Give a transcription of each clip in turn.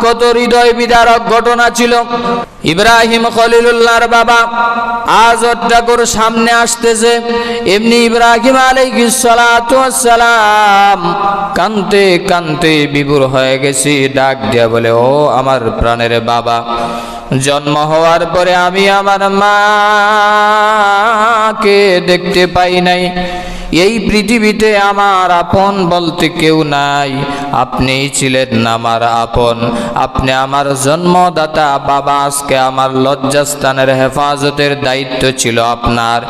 কত হৃদয় বিদারক ঘটনা ছিল। ইব্রাহিম খলিলুল্লাহর বাবা আজর ঠাকুর সামনে আসতেছে, এমনি ইব্রাহিম আলাইহিস সালাতু ওয়াস সালাম কানতে কানতে বিভোর হয়ে গেছি, ডাক দিয়া বলে, ও আমার প্রাণের বাবা, জন্ম হওয়ার পরে আমি আমার মাকে দেখতে পাই নাই, এই পৃথিবীতে আমার আপন বলতে কেউ নাই, আপনিই ছিলেন আমার আপন, আপনি আমার জন্মদাতা বাবা। আজকে আমার লজ্জাস্থানের হেফাজতের দায়িত্ব ছিল আপনার,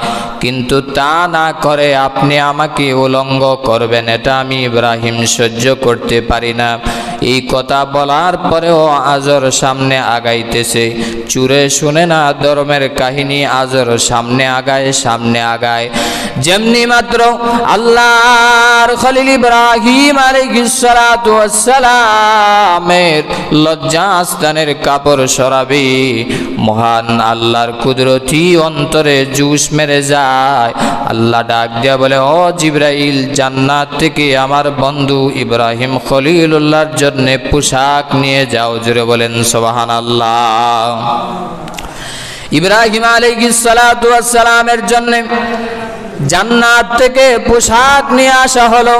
কিন্তু তা না করে আপনি আমাকে উলঙ্গ করবেন, এটা আমি ইব্রাহিম সহ্য করতে পারি না। এই কথা বলার পরেও আজর সামনে আগাইতেছে। চুরে শুনে না ধর্মের কাহিনী, আজর সামনে আগায়। যেমনি মাত্র আল্লাহর খলিল ইব্রাহিম আলাইহিস সালাতু ওয়াস সালামের লজ্জাস্থানের কাপড় সরাবে, মহান আল্লাহর কুদরতি অন্তরে জুস মেরে যায়। আল্লাহ ডাক দিয়া বলে, ও জিবরাইল, জান্নাত থেকে আমার বন্ধু ইব্রাহিম খলিলুল্লাহর জন্য পোশাক নিয়ে যাও। জোরে বলেন সুবহানাল্লাহ। ইব্রাহিম আলাইহিস সালাতু ওয়াস সালামের জন্য জান্নাত থেকে পোশাক নিয়ে আসা হলো।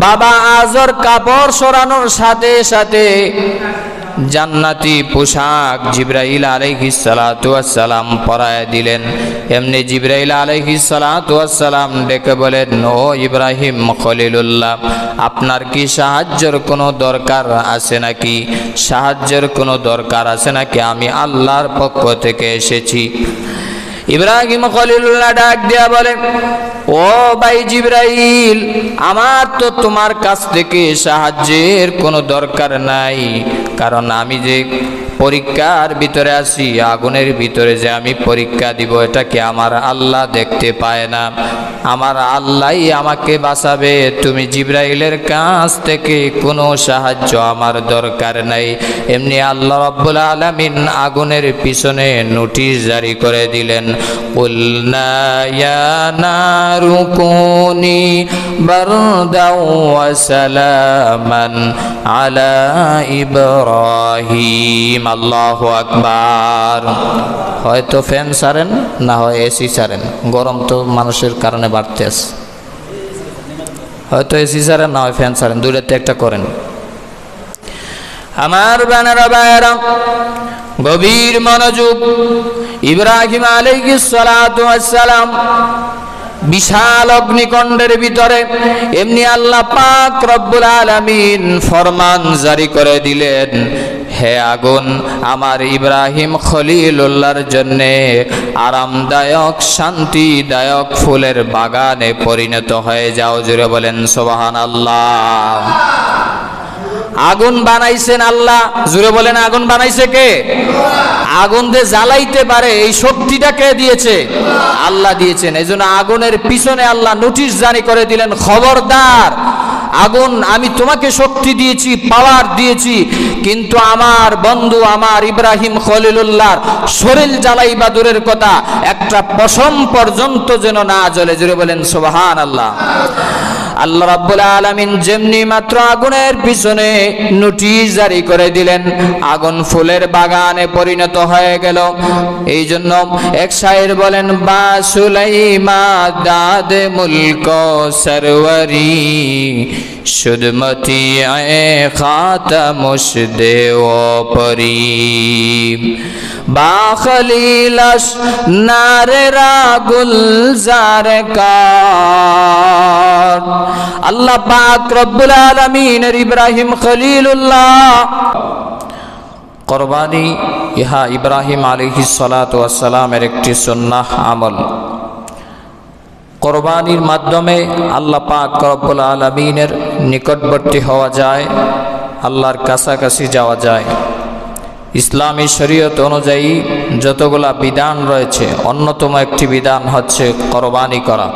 বাবা আজর কাপড় সরানোর সাথে সাথে জান্নাতি পোশাক জিবরাইল আলাইহিস সালাতু ওয়াস সালাম পরায় দিলেন। এমনি জিবরাইল আলাইহিস সালাতু ওয়াস সালাম ডেকে বলেন, ও ইব্রাহিম খলিলুল্লাহ, আপনার কি সাহায্যের কোনো দরকার আছে নাকি? আমি আল্লাহর পক্ষ থেকে এসেছি। ইব্রাহিম খলিলুল্লাহ ডাক দিয়া বলে, ও ভাই জিবরাইল, আমার তো তোমার কাছ থেকে সাহায্যের কোনো দরকার নাই, কারণ আমি যে পরীক্ষার ভিতরে আছি, আগুনের ভিতরে যে আমি পরীক্ষা দিব, এটা কি আমার আল্লাহ দেখতে পায় না? আমার আল্লাহই আমাকে বাঁচাবে। তুমি জিবরাইলের কাছ থেকে কোনো সাহায্য আমার দরকার নাই। এমনি আল্লাহ রাব্বুল আলামিন আগুনের পিছনে নোটিশ জারি করে দিলেন, কুলনা ইয়া নারু কুনি বারদাও ওয়া সালামান আলা ইব্রাহিম। আল্লাহু আকবার। হয়তো ফ্যান ছাড়েন, না হয় এসি ছাড়েন, গরম তো মানুষের কারণে বাড়তে আছে। হয়তো এসি ছাড়েন, না হয় ফ্যান ছাড়েন, দুইটাতে একটা করেন। আমার বানারা ভাইয়েরা, গভীর মনোযোগ। ইব্রাহিম আলাইহিস সালাতু ওয়াস সালাম বিশাল অগ্নিকুণ্ডের ভিতরে, এমনি আল্লাহ পাক রব্বুল আলামিন ফরমান জারি করে দিলেন, হে আগুন, আমার ইব্রাহিম খলিলুল্লাহর জন্য আরামদায়ক শান্তিদায়ক ফুলের বাগানে পরিণত হয়ে যাও। জুড়ে বলেন সুবহানাল্লাহ। আগুন বানাইছেন আল্লাহ। জুড়ে বলেন, আগুন বানাইছে কে? আগুন যে জ্বালাইতে পারে এই শক্তিটা কে দিয়েছে? আল্লাহ দিয়েছেন। এই জন্য আগুনের পিছনে আল্লাহ নোটিশ জারি করে দিলেন, খবরদার আগুন, আমি তোমাকে শক্তি দিয়েছি, পাওয়ার দিয়েছি, কিন্তু আমার বন্ধু আমার ইব্রাহিম খলিলুল্লাহর শরীর জ্বালাইবা দূরের কথা, একটা পশম পর্যন্ত যেন না জ্বলে। জুড়ে বলেন সুবহানাল্লাহ। আল্লাহ রাব্বুল আলামিন যেমনি মাত্র আগুনের পিছনে নোটিশ জারি করে দিলেন, আগুন ফুলের বাগানে পরিণত হয়ে গেল। এই জন্য এক শায়ের বলেন, বা সুলাইমা দাদ মুলক সরওয়ারি শুদমতি আয়ে খাতামুশ দেও পরি বা খলিলাস নারেরা গুলজার কার। আল্লাহ পাক রব্বুল আলামিনের ইব্রাহিম খলিলুল্লাহ কুরবানি, ইহা ইব্রাহিম আলাইহিস সালাতু ওয়াস সালামের একটি সুন্নাহ আমল। কুরবানির মাধ্যমে আল্লাহ পাক রব্বুল আলামিনের নিকটবর্তী হওয়া যায়, আল্লাহর কাছাকাছি যাওয়া যায়। ইসলামী শরীয়ত অনুযায়ী যতগুলা বিধান রয়েছে, অন্যতম একটি বিধান হচ্ছে কুরবানি করা।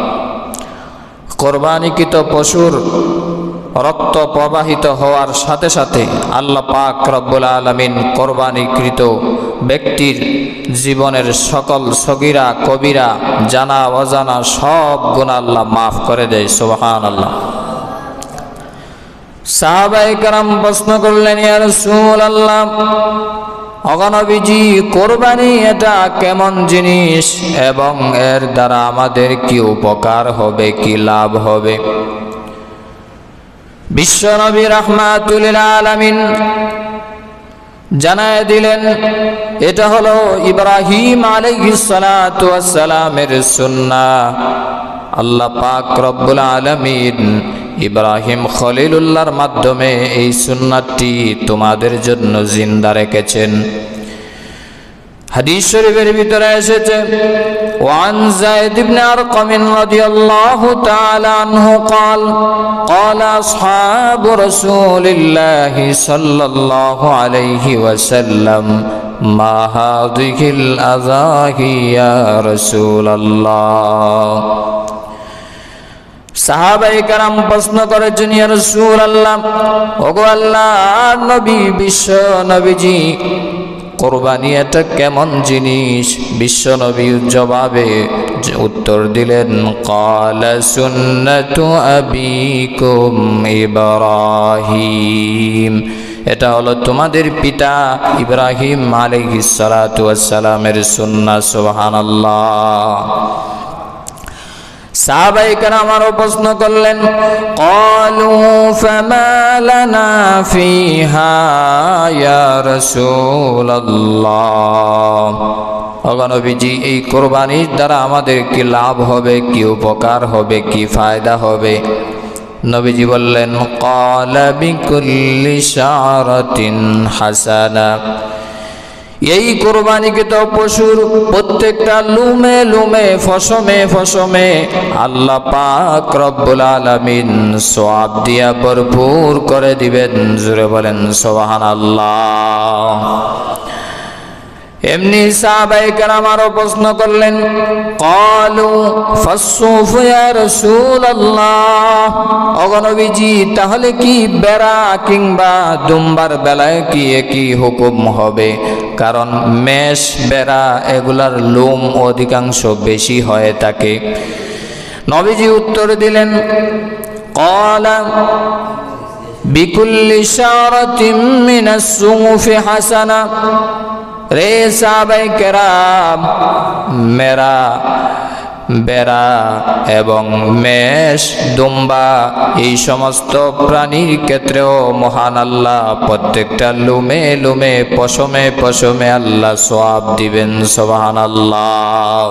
কুরবানিকৃত পশুর রক্ত প্রবাহিত হওয়ার সাথে সাথে আল্লাহ পাক রব্বুল আলামিন কুরবানিকৃত ব্যক্তির জীবনের সকল সগীরা কবিরা জানা অজানা সব গুনাহ আল্লাহ মাফ করে দেয়। সুবহানাল্লাহ। সাহাবায়ে কেরাম প্রশ্ন করলেন, ইয়া রাসূলুল্লাহ, ওগো নবীজি, কোরবানি এটা কেমন জিনিস এবং এর দ্বারা আমাদের কি উপকার হবে, কি লাভ হবে? বিশ্বনবী রাহমাতুল লিল আলামিন জানায় দিলেন, এটা হলো ইব্রাহিম আলাইহিস সালাতু ওয়াস সালামের সুন্নাহ। আল্লাহ পাক রব্বুল আলামিন ইব্রাহিম খলিলুল্লাহর মাধ্যমে এই সুন্নাতটি তোমাদের জন্য জিন্দা রেখেছেন। হাদিস শরীফের ভিতরে এসেছে, ওয়ান যায়েদ ইবনে আরকাম রাদিয়াল্লাহু তাআলা আনহু قال قال اصحاب رسول الله صلى الله عليه وسلم ما هذه الاضاحي يا رسول الله। সাহাবায়ে কেরাম প্রশ্ন করেছেন, ইয়া রাসূলুল্লাহ, ওগো আল্লাহর নবী, বিশ্ব নবীজি, কোরবানি এটা কেমন জিনিস? বিশ্ব নবী জবাবে উত্তর দিলেন, ক্বালা সুন্নাতু আবিকুম ইব্রাহিম, এটা হলো তোমাদের পিতা ইব্রাহিম আলাইহিস সালাতু ওয়াস সালামের সুন্নাহ। সুবহানাল্লাহ। সাহাবায়ে কেরাম আরো প্রশ্ন করলেন, ক্বালু ফামা লানা ফিহা ইয়া রাসূলুল্লাহ, ওগো নবীজি, এই কোরবানির দ্বারা আমাদের কি লাভ হবে, কি উপকার হবে, কি ফায়দা হবে? নবীজি বললেন, ক্বালা বিকুল্লি শারাতিন হাসানা, এই কোরবানিকৃত পশুর প্রত্যেকটা লুমে লুমে, ফসমে ফসমে আল্লাহ পাক রব্বুল আলামিন সওয়াব দিয়া ভরপুর করে দিবেন। জোরে বলেন সুবহানাল্লাহ। এমনি সাহাবায়ে কেরাম আরো প্রশ্ন করলেন, ক্বালু ফাসসুফ ইয়া রাসূলুল্লাহ, ওগো নবীজি, তাহলে কি বেড়া কিংবা দুম্বার বেলায় কি একই হুকুম হবে? কারণ মেষ, বেড়া এগুলার লোম অধিকাংশ বেশি হয়ে থাকে। নবীজি উত্তর দিলেন, ক্বালা বিকুল্লি শারাতিন মিনাস সুফি হাসানা, রে সাহাবায়ে কেরাম, মেরা, বেড়া এবং মেষ, দুম্বা এই সমস্ত প্রাণীর ক্ষেত্রেও মহান আল্লাহ প্রত্যেকটা লুমে লুমে, পশমে পশমে আল্লাহ সওয়াব দিবেন। সুবহানাল্লাহ।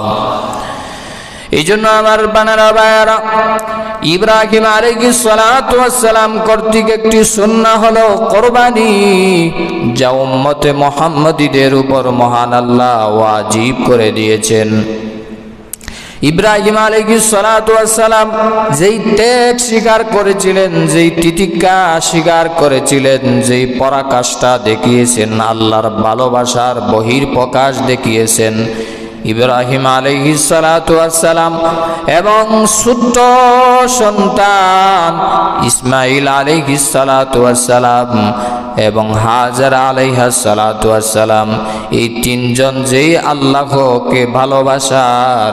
এই জন্য আমার বানারা ভাইয়ারা, ইব্রাহিম আলাইহিস সালাতু ওয়াস সালাম কর্তৃক একটি সুন্নাহ হলো কোরবানি, যা উম্মতে মুহাম্মাদীদের উপর মহান আল্লাহ ওয়াজিব করে দিয়েছেন। ইব্রাহিম আলাইহিস সালাতু ওয়াস সালাম যেই ত্যাগ স্বীকার করেছিলেন, যেই তিতিক্ষা স্বীকার করেছিলেন, যেই পরাকাষ্ঠা দেখিয়েছেন, আল্লাহর ভালোবাসার বহির্প্রকাশ দেখিয়েছেন, ইব্রাহিম আলাইহিস সালাতু ওয়াস সালাম এবং ছোট্ট সন্তান ইসমাঈল আলাইহিস সালাতু ওয়াস সালাম এবং হাজারা আলাইহাস সালাতু ওয়াস সালাম, এই তিনজন যেই আল্লাহকে ভালোবাসার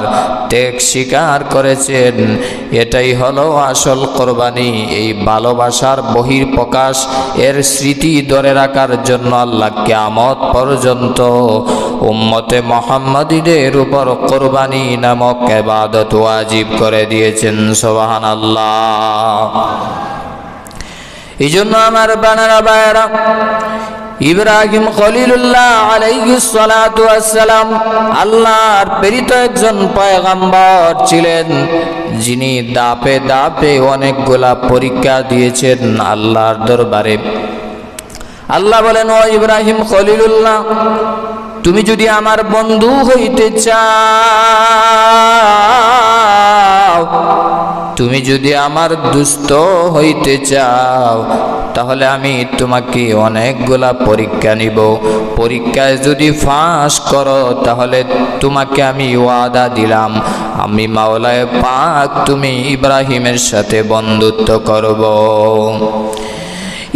ত্যাগ স্বীকার করেছেন, এটাই হলো আসল কোরবানি। এই ভালোবাসার বহির্প্রকাশ, এর স্মৃতি ধরে রাখার জন্য আল্লাহ কিয়ামত পর্যন্ত উম্মতে মুহাম্মাদীদের উপর কোরবানি নামক ইবাদত ওয়াজিব করে দিয়েছেন। সুবহানাল্লাহ। এই জন্য আমার বানারা ভাইয়েরা, ইব্রাহিম খলিলুল্লাহ আলাইহিস সালাতু ওয়াস সালাম আল্লাহর প্রেরিত একজন পয়গম্বর ছিলেন, যিনি দাপে দাপে অনেকগুলা পরীক্ষা দিয়েছেন আল্লাহর দরবারে। আল্লাহ বলেন, ও ইব্রাহিম খলিলুল্লাহ, তুমি যদি আমার বন্ধু হইতে চাও, তুমি যদি আমার দুস্থ হইতে চাও, তাহলে আমি তোমাকে অনেকগুলা পরীক্ষা নিব। পরীক্ষায় যদি পাস করো, তাহলে তোমাকে আমি ওয়াদা দিলাম, আমি মাওলায়ে পাক তুমি ইব্রাহিমের সাথে বন্ধুত্ব করব।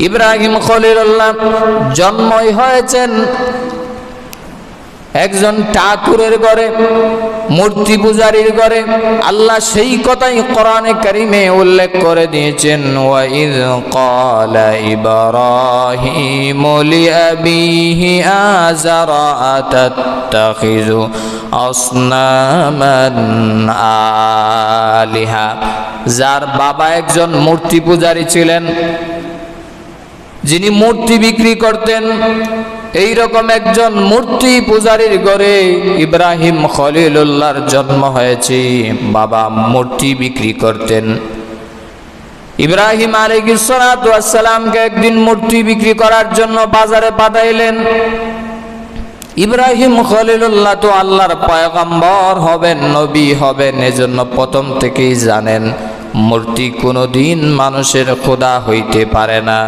ইব্রাহিম খলিলুল্লাহ জন্মই হয়েছেন একজন ঠাকুরের ঘরে, মূর্তি পূজারীর ঘরে। আল্লাহ সেই কথাই কোরআনে কারিমে উল্লেখ করে দিয়েছেন, ওয়াইদ ক্বালা ইব্রাহিমু লিআবিহি আযারা আতাত্তাখিযু আসনামান আলিহা। যার বাবা একজন মূর্তি পূজারী ছিলেন, যিনি মূর্তি বিক্রি করতেন, এই রকম একজন মূর্তি পূজারীর ঘরে ইব্রাহিম খলিলুল্লাহর জন্ম হয়েছে। বাবা মূর্তি বিক্রি করতেন। ইব্রাহিম আলাইহিস সালাতু ওয়াস সালামকে একদিন মূর্তি বিক্রি করার জন্য বাজারে পাঠাইলেন। ইব্রাহিম খলিলুল্লাহ তো আল্লাহর পয়গম্বর হবেন, নবী হবেন, এজন্য প্রথম থেকেই জানেন মূর্তি কোনোদিন মানুষের খোদা হইতে পারে না।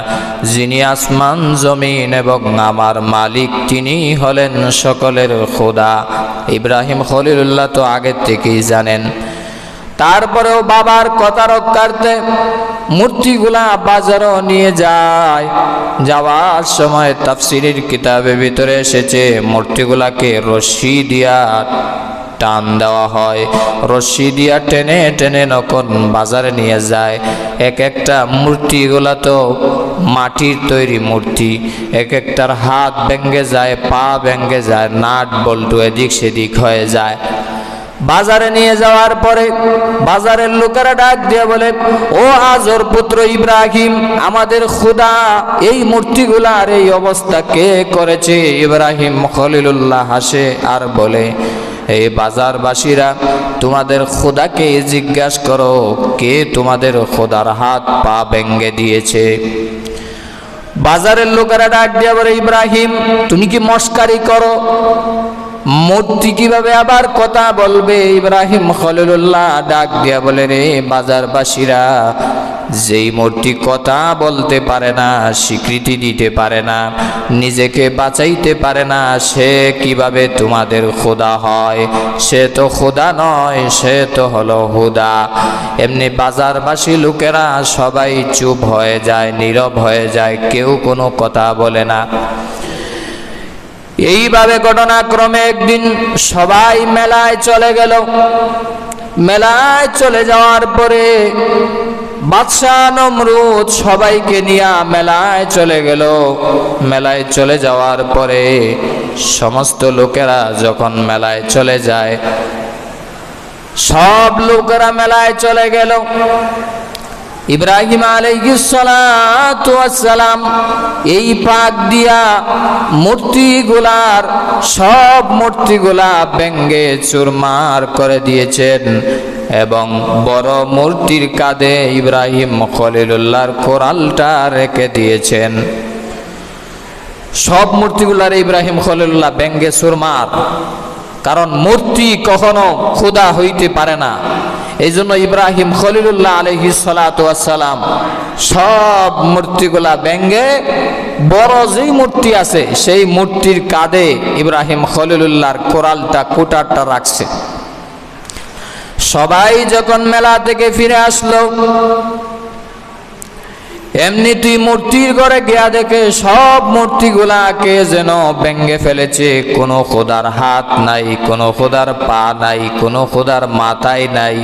যিনি আসমান জমিন এবং আমার মালিক, তিনি হলেন সকলের খোদা। ইব্রাহিম খলিলুল্লাহ তো আগের থেকেই জানেন। তারপরেও বাবার কথা রক্ষার্থে মূর্তিগুলা বাজারও নিয়ে যায়। যাওয়ার সময় তাফসীরের কিতাবের ভিতরে এসেছে, মূর্তিগুলাকে রশি দিয়া টান দেওয়া হয়, রশি দিয়া টেনে টেনে নখন বাজারে নিয়ে যায়। এক একটা মূর্তিগুলা তো মাটির তৈরি মূর্তি, এক একটার হাত ভেঙে যায়, পা ভেঙে যায়, নাট বল্টু এদিক সেদিক হয়ে যায়। বাজারে নিয়ে যাওয়ার পরে বাজারের লোকেরা ডাক দিয়ে বলে, ও আজর পুত্র ইব্রাহিম, আমাদের খোদা এই মূর্তিগুলার এই অবস্থা কে করেছে? ইব্রাহিম খলিলুল্লাহ হাসে আর বলে, এই বাজারবাসীরা, তোমাদের খোদাকে জিজ্ঞাসা করো, কে তোমাদের খোদার হাত পা ভেঙে দিয়েছে? বাজারের লোকেরা ডাক দিয়ে বলে, ইব্রাহিম তুমি কি মস্কারি করো? মূর্তি কিভাবে আবার কথা বলবে? ইব্রাহিম খলিলুল্লাহ ডাক দিয়া বলে, রে বাজারবাসীরা, যেই মূর্তি কথা বলতে পারে না, স্বীকৃতি দিতে পারে না, নিজেকে বাঁচাইতে পারে না, সে কিভাবে তোমাদের খোদা হয়? সে তো খোদা নয়, সে তো হলো হুদা। এমনি বাজারবাসী লোকেরা সবাই চুপ হয়ে যায়, নীরব হয়ে যায়, কেউ কোনো কথা বলে না। এইভাবে ঘটনাক্রমে একদিন সবাই মেলায় চলে গেল। মেলায় চলে যাওয়ার পরে বাদশাহ নমরুদ সবাইকে নিয়ে মেলায় চলে গেল। মেলায় চলে যাওয়ার পরে সমস্ত লোকেরা যখন মেলায় চলে যায়, সব লোকেরা মেলায় চলে গেল। ইব্রাহিম আলাইহিস সালাতু ওয়াস সালাম এই পাক দিয়া মূর্তিগুলার সব মূর্তিগুলা ভেঙে চুরমার করে দিয়েছেন এবং বড় মূর্তির কাঁধে ইব্রাহিম খলিলুল্লাহর কোরালটা রেখে দিয়েছেন। সব মূর্তিগুলার ইব্রাহিম খলিলুল্লাহ ভেঙে চুরমার, কারণ মূর্তি কখনো খোদা হইতে পারে না। এই জন্য ইব্রাহিম খলিলুল্লাহ আলাইহিস সালাতু ওয়াস সালাম সব মূর্তিগুলা ভেঙে বড় যেই মূর্তি আছে সেই মূর্তির কাঁধে ইব্রাহিম খলিলুল্লাহর কোরালটা, কোটারটা রাখছে। সবাই যখন মেলা থেকে ফিরে আসলো, এমনি তুই মূর্তির ঘরে গিয়া দেখে সব মূর্তিগুলাকে যেন ভেঙে ফেলেছে। কোনো খোদার হাত নাই, কোনো খোদার পা নাই, কোনো খোদার মাথায় নাই।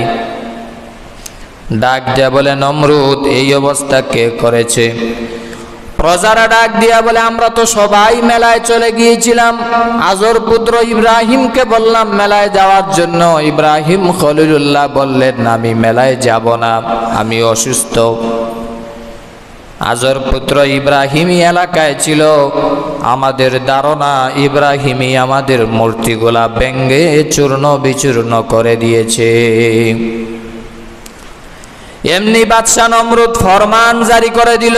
ডাক দিয়া বলে, নমরুদ এই অবস্থা কে করেছে? প্রজারা ডাক দিয়া বলে, আমরা তো সবাই মেলায় চলে গিয়েছিলাম, আজর পুত্র ইব্রাহিমকে বললাম মেলায় যাওয়ার জন্য। ইব্রাহিম খলিলুল্লাহ বললেন, আমি মেলায় যাব না, আমি অসুস্থ। আজর পুত্র ইব্রাহিমী এলাকায় ছিল। আমাদের ধারণা ইব্রাহিমী আমাদের মূর্তিগুলা ভেঙে চূর্ণ বিচূর্ণ করে দিয়েছে। এমনি বাদশাহ নমরুদ ফরমান জারি করে দিল,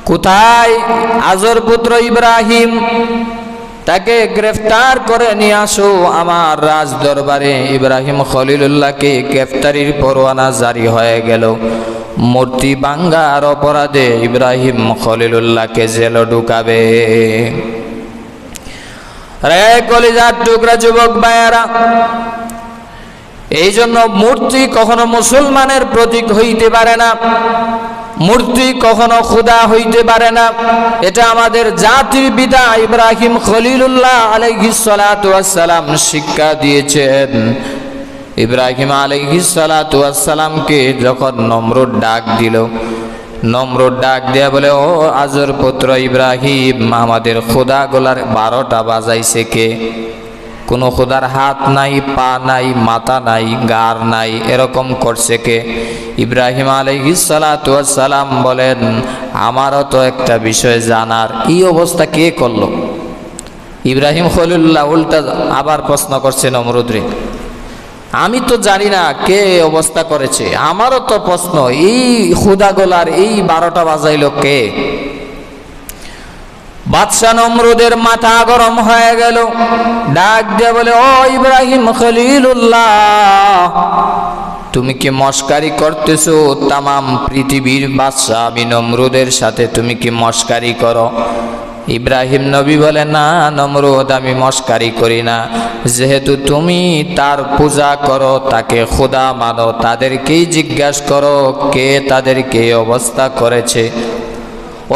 কোথায় আজর পুত্র ইব্রাহিম? তাকে গ্রেফতার করে নিয়ে আসো আমার রাজ দরবারে। ইব্রাহিম খলিলুল্লাহকে গ্রেফতারির পরোয়ানা জারি হয়ে গেল। মূর্তি ভাঙ্গার অপরাধে ইব্রাহিম খলিলুল্লাহকে জেলে ঢুকাবে। রে কলিজার টুকরা যুবক ভাইয়েরা, এই জন্য মূর্তি কখনো মুসলমানের প্রতীক হইতে পারে না। মূর্তি কখনো খোদা হইতে পারে না, এটা আমাদের জাতির পিতা ইব্রাহিম খলিলুল্লাহ আলাইহিস সালাতু ওয়াস সালাম শিক্ষা দিয়েছেন। ইব্রাহিম আলাইহিস সালাতু ওয়াস সালামকে যখন নমরুদ ডাক দিল, নমরুদ ডাক দিয়া বলে, ও আজর পুত্র ইব্রাহিম, আমাদের খোদাগুলার 12টা বাজাইছে কে? কোনো খোদার হাত নাই, পা নাই, মাথা নাই, গার নাই, এরকম করছে কে? ইব্রাহিম আলাইহিস সালাতু ওয়াস সালাম বলেন, আমারও তো একটা বিষয় জানার, এই অবস্থা কে করলো? ইব্রাহিম খলিলুল্লাহ উল্টা আবার প্রশ্ন করছে নমরুদরে, আমি তো জানি না কে অবস্থা করেছে, আমারও তো প্রশ্ন, এই খোদাগুলার এই 12টা বাজাইল কে? বাদশাহ নমরুদের মাথা গরম হয়ে গেল, ডাক দিয়ে বলে, ও ইব্রাহিম খলিলুল্লাহ, তুমি কি মস্কারি করতেছো? তামাম পৃথিবীর বাদশাহ আমি নমরুদের সাথে তুমি কি মস্কারি করো? ইব্রাহিম নবী বলে, না নমরুদ, আমি মস্কারি করি না, যেহেতু তুমি তার পূজা করো, তাকে খোদা মানো, তাদেরকেই জিজ্ঞাসা করো কে তাদেরকে এই অবস্থা করেছে,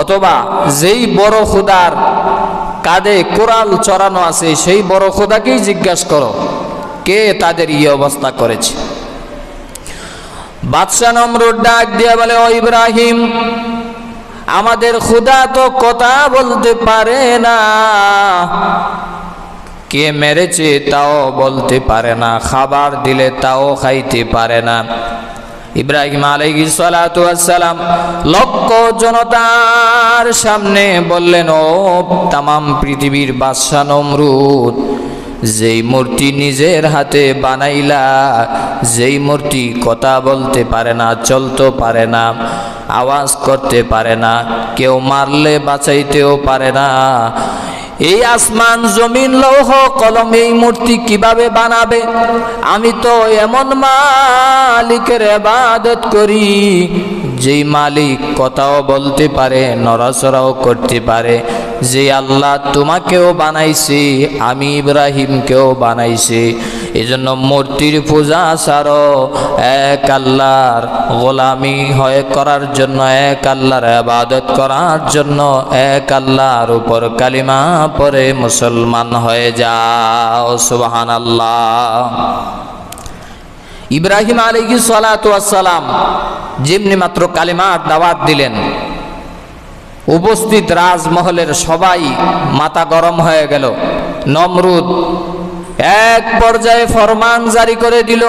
অথবা যেই বড় খোদার কাঁধে কোরাল চড়ানো আছে সেই বড় খোদাকেই জিজ্ঞাসা করো কে তাদের এই অবস্থা করেছে। বাদশাহ নমরুদ ডাক দিয়ে বলে, ও ইব্রাহিম, আমাদের খোদা তো কথা বলতে পারে না, কে মেরেছে তাও বলতে পারে না, খাবার দিলে তাও খাইতে পারে না। ইব্রাহিম আলাইহিস সালাতু ওয়াস সালাম লক্ষ জনতার সামনে বললেন, ও তামাম পৃথিবীর বাদশাহ নমরুদ, যেই মূর্তি নিজের হাতে বানাইলা, যেই মূর্তি কথা বলতে পারে না, চলতে পারে না, আওয়াজ করতে পারে না, কেউ মারলে বাঁচাইতেও পারে না, এই আসমান জমিন লৌহ কলম এই মূর্তি কিভাবে বানাবে? আমি তো এমন মালিকের ইবাদত করি যেই মালিক কথাও বলতে পারে, নড়াচড়াও করতে পারে, যে আল্লাহ তোমাকেও বানাইছে, আমি ইব্রাহিমকেও বানাইছে। এজন্য মূর্তির পূজা ছাড়ো, এক আল্লাহর গোলামি হয়ে করার জন্য, এক আল্লাহর ইবাদত করার জন্য এক আল্লাহর উপর কালিমা পড়ে মুসলমান হয়ে যাও। সুবহানাল্লাহ। ইব্রাহিম আলাইহিস সালাতু ওয়াস সালাম যেমনি মাত্র কালিমার দাওয়াত দিলেন, উপস্থিত রাজমহলের সবাই মাথা গরম হয়ে গেল। নমরুদ এক পর্যায়ে ফরমান জারি করে দিল,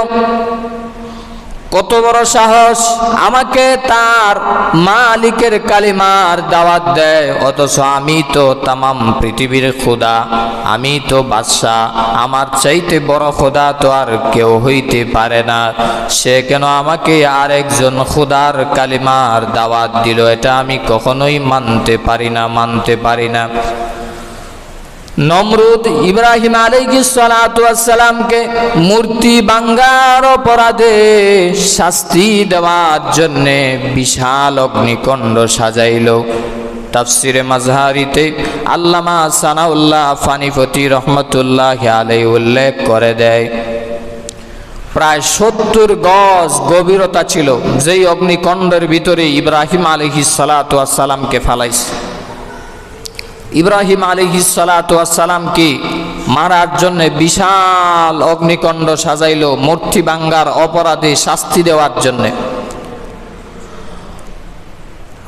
কত বড় সাহস, আমাকে তার মালিকের কালিমার দাওয়াত দেয়, অথচ আমি তো তামাম পৃথিবীর খোদা, আমি তো বাদশাহ, আমার চাইতে বড় খোদা তো আর কেউ হইতে পারে না, সে কেন আমাকে আরেকজন খোদার কালিমার দাওয়াত দিল? এটা আমি কখনোই মানতে পারি না। নমরুদ ইব্রাহিম আলাইহিস সালাতু ওয়াস সালামকে মূর্তি ভাঙার অপরাধে শাস্তি দেওয়ার জন্য বিশাল অগ্নিকুণ্ড সাজাইল। তাফসিরে মাজহারিতে আল্লামা সানাউল্লাহ ফানিফতি রহমতুল্লাহি আলাইহি উল্লেখ করে দেয়, প্রায় 70 গজ গভীরতা ছিল যেই অগ্নিকুণ্ডের ভিতরে ইব্রাহিম আলাইহিস সালাতু ওয়াস সালামকে ফালাইছে। ইব্রাহিম আলাইহিস সালাতু ওয়াস সালামকে মারার জন্য বিশাল অগ্নিকুণ্ড সাজাইল, মূর্তি ভাঙার অপরাধে শাস্তি দেওয়ার জন্য।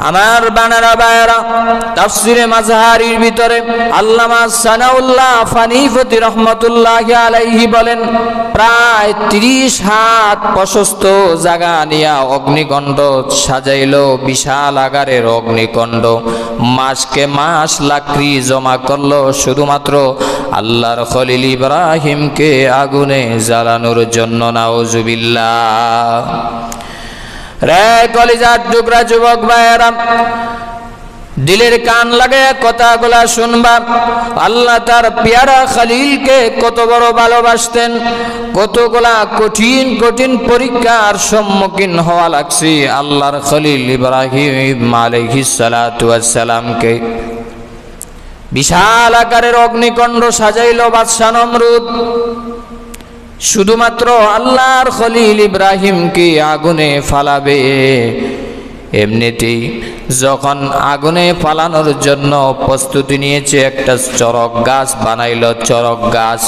আমার বানারা ভাইয়েরা, তাফসিরে মাজহারির ভিতরে আল্লামা সানাউল্লাহ ফানিফতি রহমতুল্লাহি আলাইহি বলেন, প্রায় 30 হাত প্রশস্ত জায়গা নিয়া অগ্নিকুণ্ড সাজাইল, বিশাল আকারের অগ্নিকুণ্ড। মাসকে মাস লাকড়ি জমা করলো শুধুমাত্র আল্লাহর খলিল ইব্রাহিমকে আগুনে জ্বালানোর জন্য। নাউজুবিল্লাহ। রে কলিজার টুকরা যুবক ভাইয়েরা, দিলের কান লাগায় কথাগুলা শুনবা। আল্লাহ তার পেয়ারা খলিলকে কত বড় ভালোবাসতেন, কতগুলা কঠিন কঠিন পরীক্ষার সম্মুখীন হওয়া লাগছে আল্লাহর খলিল ইব্রাহিম আলাইহিস সালাতু ওয়াস সালামকে। বিশাল আকারের অগ্নিকুণ্ড সাজাইল বাদশা নমরুদ, শুধুমাত্র আল্লাহর খলিল ইব্রাহিমকে আগুনে ফালাবে এমনিতেই যখন আগুনে ফালানোর জন্য প্রস্তুতি নিয়েছে, একটা চরক গাছ বানাইল। চরক গাছ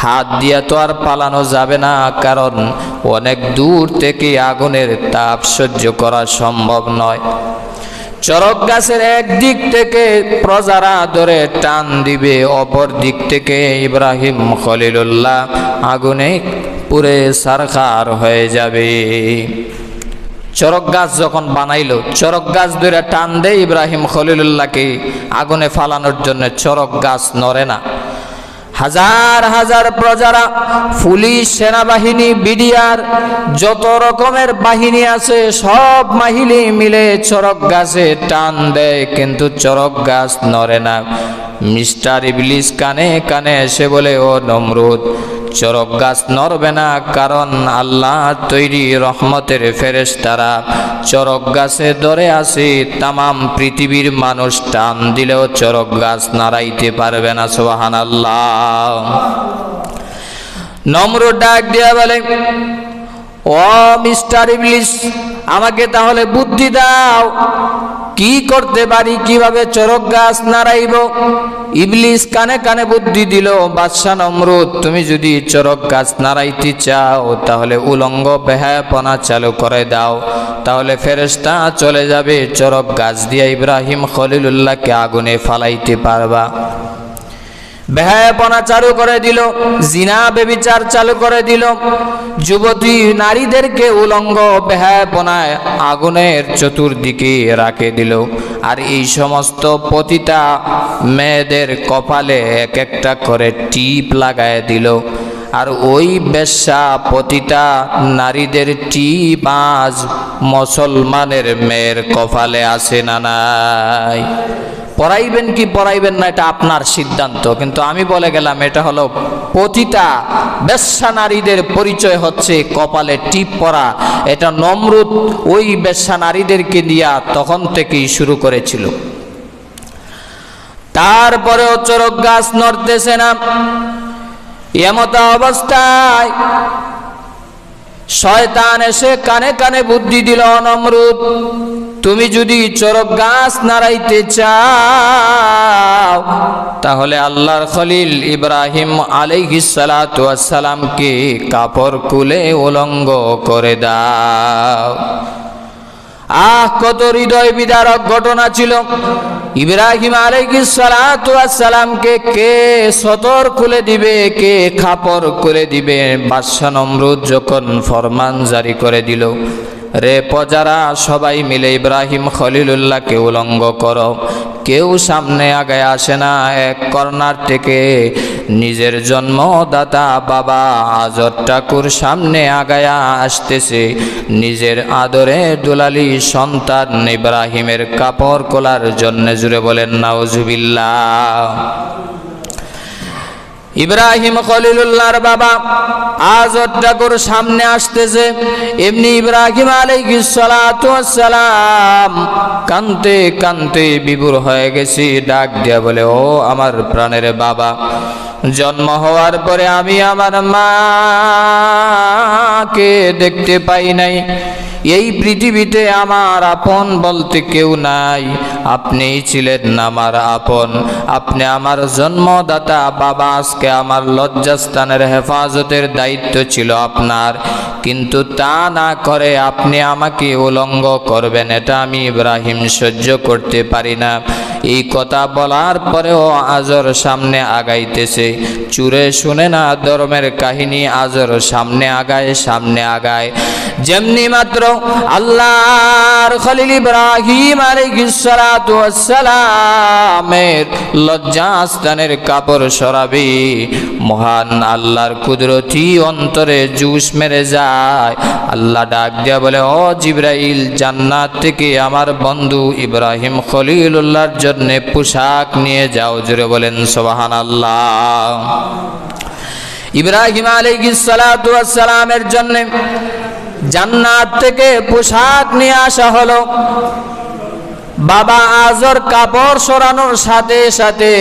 হাত দিয়ে তো আর পালানো যাবে না, কারণ অনেক দূর থেকে আগুনের তাপ সহ্য করা সম্ভব নয়। চরক গাছের একদিক থেকে প্রজারা ধরে টান দিবে, অপর দিক থেকে ইব্রাহিম খলিলুল্লাহ আগুনে পুড়ে ছারখার হয়ে যাবে। চরক গাছ যখন বানাইল, চরক গাছ ধরে টান দেয় ইব্রাহিম খলিলুল্লাহকে আগুনে ফালানোর জন্য। চরক গাছ নড়ে না। হাজার হাজার প্রজারা, পুলিশ, সেনাবাহিনী, বিডিআর, যত রকমের বাহিনী আছে সব বাহিনী মিলে চরক গাছে টান দেয়, কিন্তু চরক গাছ নড়ে না। মিস্টার ইবলিস কানে কানে এসে বলে, ও নমরুদ, চরক গাছ নড়বে না, কারণ আল্লাহ তৈরি রহমতের ফেরেশতারা চরক গাছে ধরে আছে। তামাম পৃথিবীর মানুষ টান দিলেও চরক গাছ নাড়াইতে পারবে না। সুবহানাল্লাহ। নমরুদ ডাক দিয়া বলে, ও মিস্টার ইবলিস, আমাকে তাহলে বুদ্ধি দাও, কি করতে পারি, কিভাবে চরক গাছ নাড়াইব? ইবলিস কানে কানে বুদ্ধি দিল, বাদশা নমরুদ, তুমি যদি চরক গাছ নাড়াইতে চাও তাহলে উলঙ্গ বেহায়াপনা চালু করে দাও, তাহলে ফেরেশতা চলে যাবে, চরক গাছ দিয়ে ইব্রাহিম খলিলুল্লাহকে আগুনে ফালাইতে পারবা। বেহায়াপনা চালু করে দিল, জিনা বেবিচার চালু করে দিল, যুবতী নারীদেরকে উলঙ্গ বেহায়াপনায় আগুনের চতুর্দিকে রাখে দিল। আর এই সমস্ত পতিতা মেয়েদের কপালে এক একটা করে টিপ লাগায় দিল। আর ওই বেশ্যা পতিতা নারীদের টিপ আজ মুসলমানের মেয়ের কপালে আছে না নাই? পড়াইবেন কি পড়াইবেন না এটা আপনার সিদ্ধান্ত, কিন্তু আমি বলে গেলাম এটা হলো পতিতা বেশ্যা নারীদের পরিচয় হচ্ছে কপালে টিপ পরা। এটা নমরুদ ওই বেশ্যা নারীদেরকে দিয়া তখন থেকেই শুরু করেছিল। তারপরেও চরক গাছ নড়তেছে না। এমত অবস্থায় শয়তান এসে কানে কানে বুদ্ধি দিল, নমরুদ, তুমি যদি চরক গাছ নাড়াইতে চাও তাহলে আল্লাহর খলিল ইব্রাহিম আলাইহিস সালাতু ওয়াস সালামকে কাপড় খুলে উলঙ্গ করে দাও। কত হৃদয় বিদারক ঘটনা ছিল। ইব্রাহিম আলাইহিস সালাতু ওয়াস সালামকে কে সতর খুলে দিবে, কে কাপড় খুলে দিবে? বাদশা নমরুদ যখন ফরমান জারি করে দিল, রে প্রজারা সবাই মিলে ইব্রাহিম খলিলুল্লাহকে উলঙ্গ করো, কেউ সামনে আগায় আসে না। এক কর্নার থেকে নিজের জন্মদাতা বাবা আজর ঠাকুর সামনে আগায়া আসতেছে, নিজের আদরে দুলালি সন্তান ইব্রাহিমের কাপড় খোলার জন্য। জুড়ে বলেন নাউজুবিল্লাহ। ইব্রাহিম খলিলুল্লাহর বাবা আজর ঠাকুর সামনে আসতেছে, এমনি ইব্রাহিম আলাইহিস সালাতু ওয়াস সালাম কানতে কানতে বিভোর হয়ে গেছি। ডাক দিয়া বলে, ও আমার প্রাণের বাবা, জন্ম হওয়ার পরে আমি আমার মাকে দেখতে পাই নাই। এই পৃথিবীতে আমার আপন বলতে কেউ নাই, আপনিই ছিলেন আমার আপন। আপনি আমার জন্মদাতা বাবা। আজকে আমার লজ্জাস্থানের হেফাজতের দায়িত্ব ছিল আপনার, কিন্তু তা না করে আপনি আমাকে উলঙ্গ করবেন, এটা আমি ইব্রাহিম সহ্য করতে পারি না। এই কথা বলার পরেও আজর সামনে আগাইতেছে। চুরে শুনে না ধর্মের কাহিনী, আজর সামনে আগায় সামনে আগায়। যেমনি মাত্র আল্লাহর খলিল ইব্রাহিম আলাইহিস সালাতু ওয়াস সালামের লজ্জাস্থানের কাপড় সরাবে, মহান আল্লাহর কুদরতি অন্তরে জুস মেরে যায়। আল্লাহ ডাক দিয়া বলে, ও জিবরাইল, জান্নাত থেকে আমার বন্ধু ইব্রাহিম খলিলুল্লাহর জন্য পোশাক নিয়ে যাও। জুড়ে বলেন সুবহানাল্লাহ। ইব্রাহিম আলাইহিস সালাতু ওয়াস সালামের জন্য জান্নাত থেকে পোশাক নিয়ে আসা হলো। বাবা আজর কাপড় সরানোর সাথে সাথে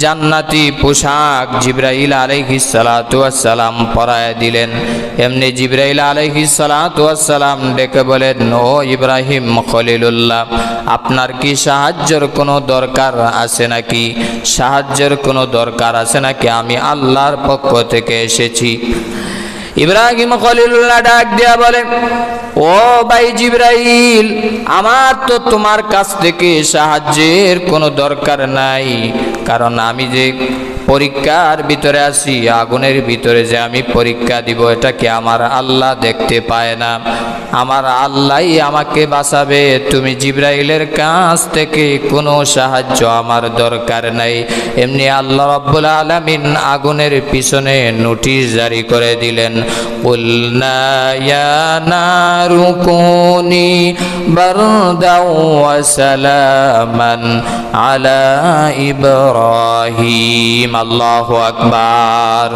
জান্নাতি পোশাক জিবরাইল আলাইহিস সালাতু ওয়াস সালাম পরায় দিলেন। এমনি জিবরাইল আলাইহিস সালাতু ওয়াস সালাম ডেকে বলেন, ও ইব্রাহিম খলিলুল্লাহ, আপনার কি সাহায্যের কোনো দরকার আছে নাকি? সাহায্যের কোনো দরকার আছে নাকি? আমি আল্লাহর পক্ষ থেকে এসেছি। ইব্রাহিম খলিলুল্লাহ ডাক দিয়া বলে, ও ভাই জিবরাইল, আমার তো তোমার কাছ থেকে সাহায্যের কোনো দরকার নাই, কারণ আমি যে পরীক্ষার ভিতরে আছি, আগুনের ভিতরে যে আমি পরীক্ষা দিব, এটা কি আমার আল্লাহ দেখতে পায় না? আমার আল্লাহই আমাকে বাঁচাবে। তুমি জিবরাইলের কাছ থেকে কোনো সাহায্য আমার দরকার নাই। এমনি আল্লাহ রাব্বুল আলামিন আগুনের পিছনে নোটিশ জারি করে দিলেন, কুলনা ইয়া নারু কুনি বারদাও ওয়া সালামান আলা ইব্রাহিম। আল্লাহু আকবার।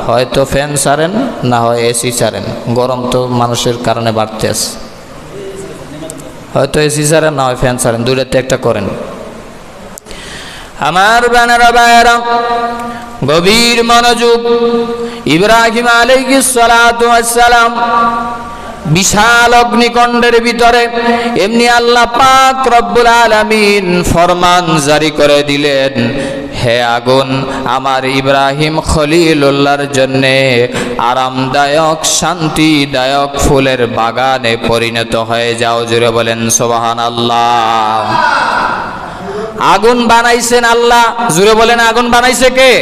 হয়তো ফ্যান ছাড়েন, না হয় এসি ছাড়েন, গরম তো মানুষের কারণে বাড়তে আছে। হয়তো এসি ছাড়েন, না হয় ফ্যান ছাড়েন, দুইটাতে একটা করেন। আমার বানারা ভাইয়েরা, গভীর মনোযোগ। ইব্রাহিম আলাইহিস সালাতু ওয়াস সালাম বিশাল অগ্নিকুণ্ডের ভিতরে এমনি আল্লাহ পাক রব্বুল আলামিন ফরমান জারি করে দিলেন, হে আগুন, আমার ইব্রাহিম খলিলুল্লাহর জন্যে আরামদায়ক শান্তিদায়ক ফুলের বাগানে পরিণত হয়ে যাও। জুড়ে বলেন সুবহানাল্লাহ। আগুন বানাইছেন আল্লাহ। জুড়ে বলেন, আগুন বানাইছে কে?